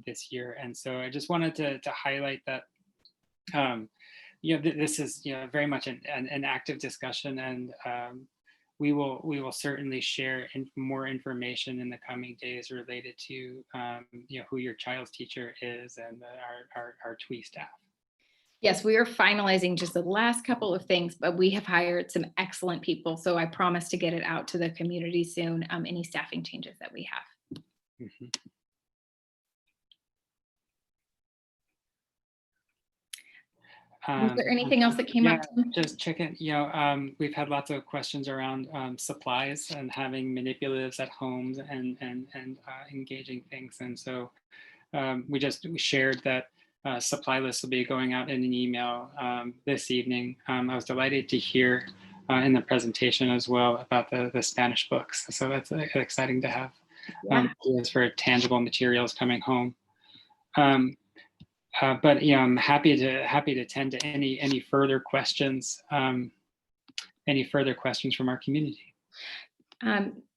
this year. And so I just wanted to highlight that this is very much an active discussion, and we will certainly share more information in the coming days related to who your child's teacher is and our TWE staff. Yes, we are finalizing just the last couple of things, but we have hired some excellent people. So I promise to get it out to the community soon, any staffing changes that we have. Mm-hmm. Was there anything else that came up? Just checking, we've had lots of questions around supplies and having manipulatives at homes and engaging things. And so we shared that supply list will be going out in an email this evening. I was delighted to hear in the presentation as well about the Spanish books. So that's exciting to have for tangible materials coming home. But I'm happy to attend to any further questions. Any further questions from our community?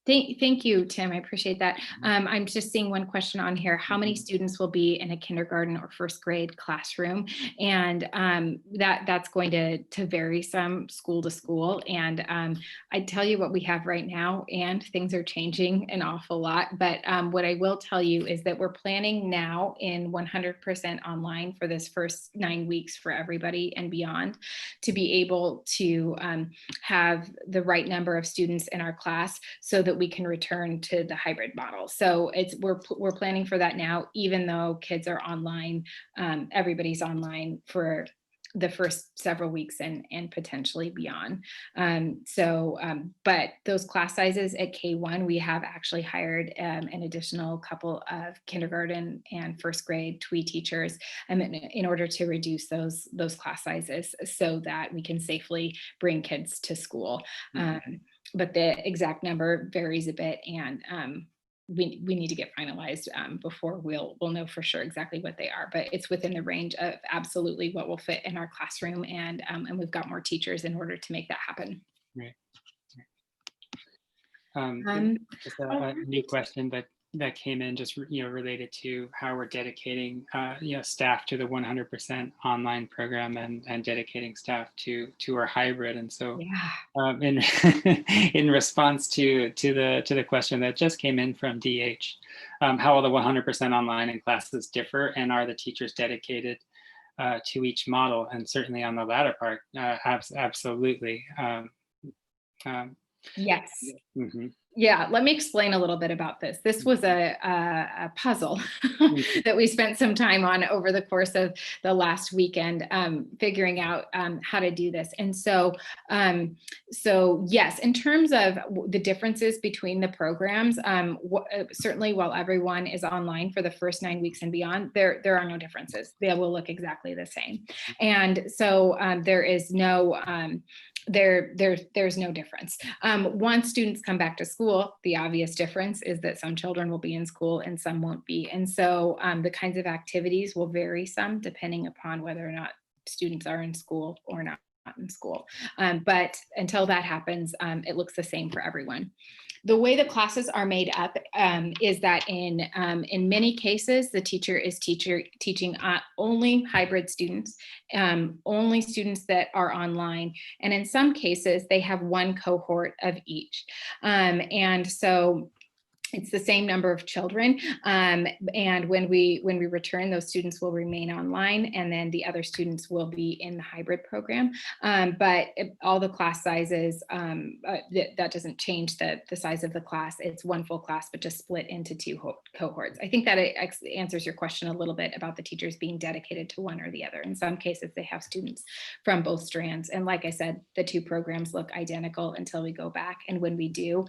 Thank you, Tim. I appreciate that. I'm just seeing one question on here. How many students will be in a kindergarten or first grade classroom? And that's going to vary some school to school. And I tell you what we have right now, and things are changing an awful lot. But what I will tell you is that we're planning now in 100% online for this first 9 weeks for everybody and beyond, to be able to have the right number of students in our class so that we can return to the hybrid model. So we're planning for that now, even though kids are online, everybody's online for the first several weeks and potentially beyond. But those class sizes at K1, we have actually hired an additional couple of kindergarten and first grade TWE teachers in order to reduce those class sizes so that we can safely bring kids to school. But the exact number varies a bit, and we need to get finalized before we'll know for sure exactly what they are. But it's within the range of absolutely what will fit in our classroom, and we've got more teachers in order to make that happen. Right. Just a new question that came in, just related to how we're dedicating staff to the 100% online program and dedicating staff to our hybrid. And so in response to the question that just came in from DH, how will the 100% online and classes differ, and are the teachers dedicated to each model? And certainly on the latter part, absolutely. Yes. Mm-hmm. Yeah, let me explain a little bit about this. This was a puzzle that we spent some time on over the course of the last weekend, figuring out how to do this. And so yes, in terms of the differences between the programs, certainly while everyone is online for the first 9 weeks and beyond, there are no differences. They will look exactly the same. And so there is no there's no difference. Once students come back to school, the obvious difference is that some children will be in school and some won't be. And so the kinds of activities will vary some depending upon whether or not students are in school or not in school. But until that happens, it looks the same for everyone. The way the classes are made up is that in many cases, the teacher is teaching only hybrid students, only students that are online. And in some cases, they have one cohort of each. And so it's the same number of children. And when we return, those students will remain online, and then the other students will be in the hybrid program. But all the class sizes, that doesn't change the size of the class. It's one full class, but just split into 2 cohorts. I think that it answers your question a little bit about the teachers being dedicated to one or the other. In some cases, they have students from both strands. And like I said, the 2 programs look identical until we go back. And when we do,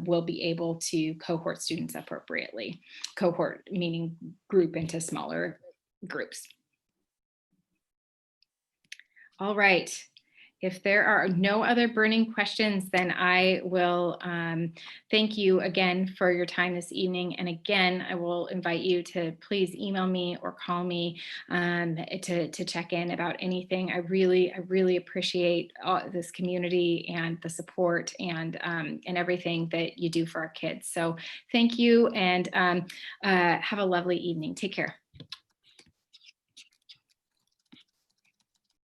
we'll be able to cohort students appropriately. Cohort meaning group into smaller groups. All right. If there are no other burning questions, then I will thank you again for your time this evening. And again, I will invite you to please email me or call me to check in about anything. I really appreciate this community and the support and everything that you do for our kids. So thank you, and have a lovely evening. Take care.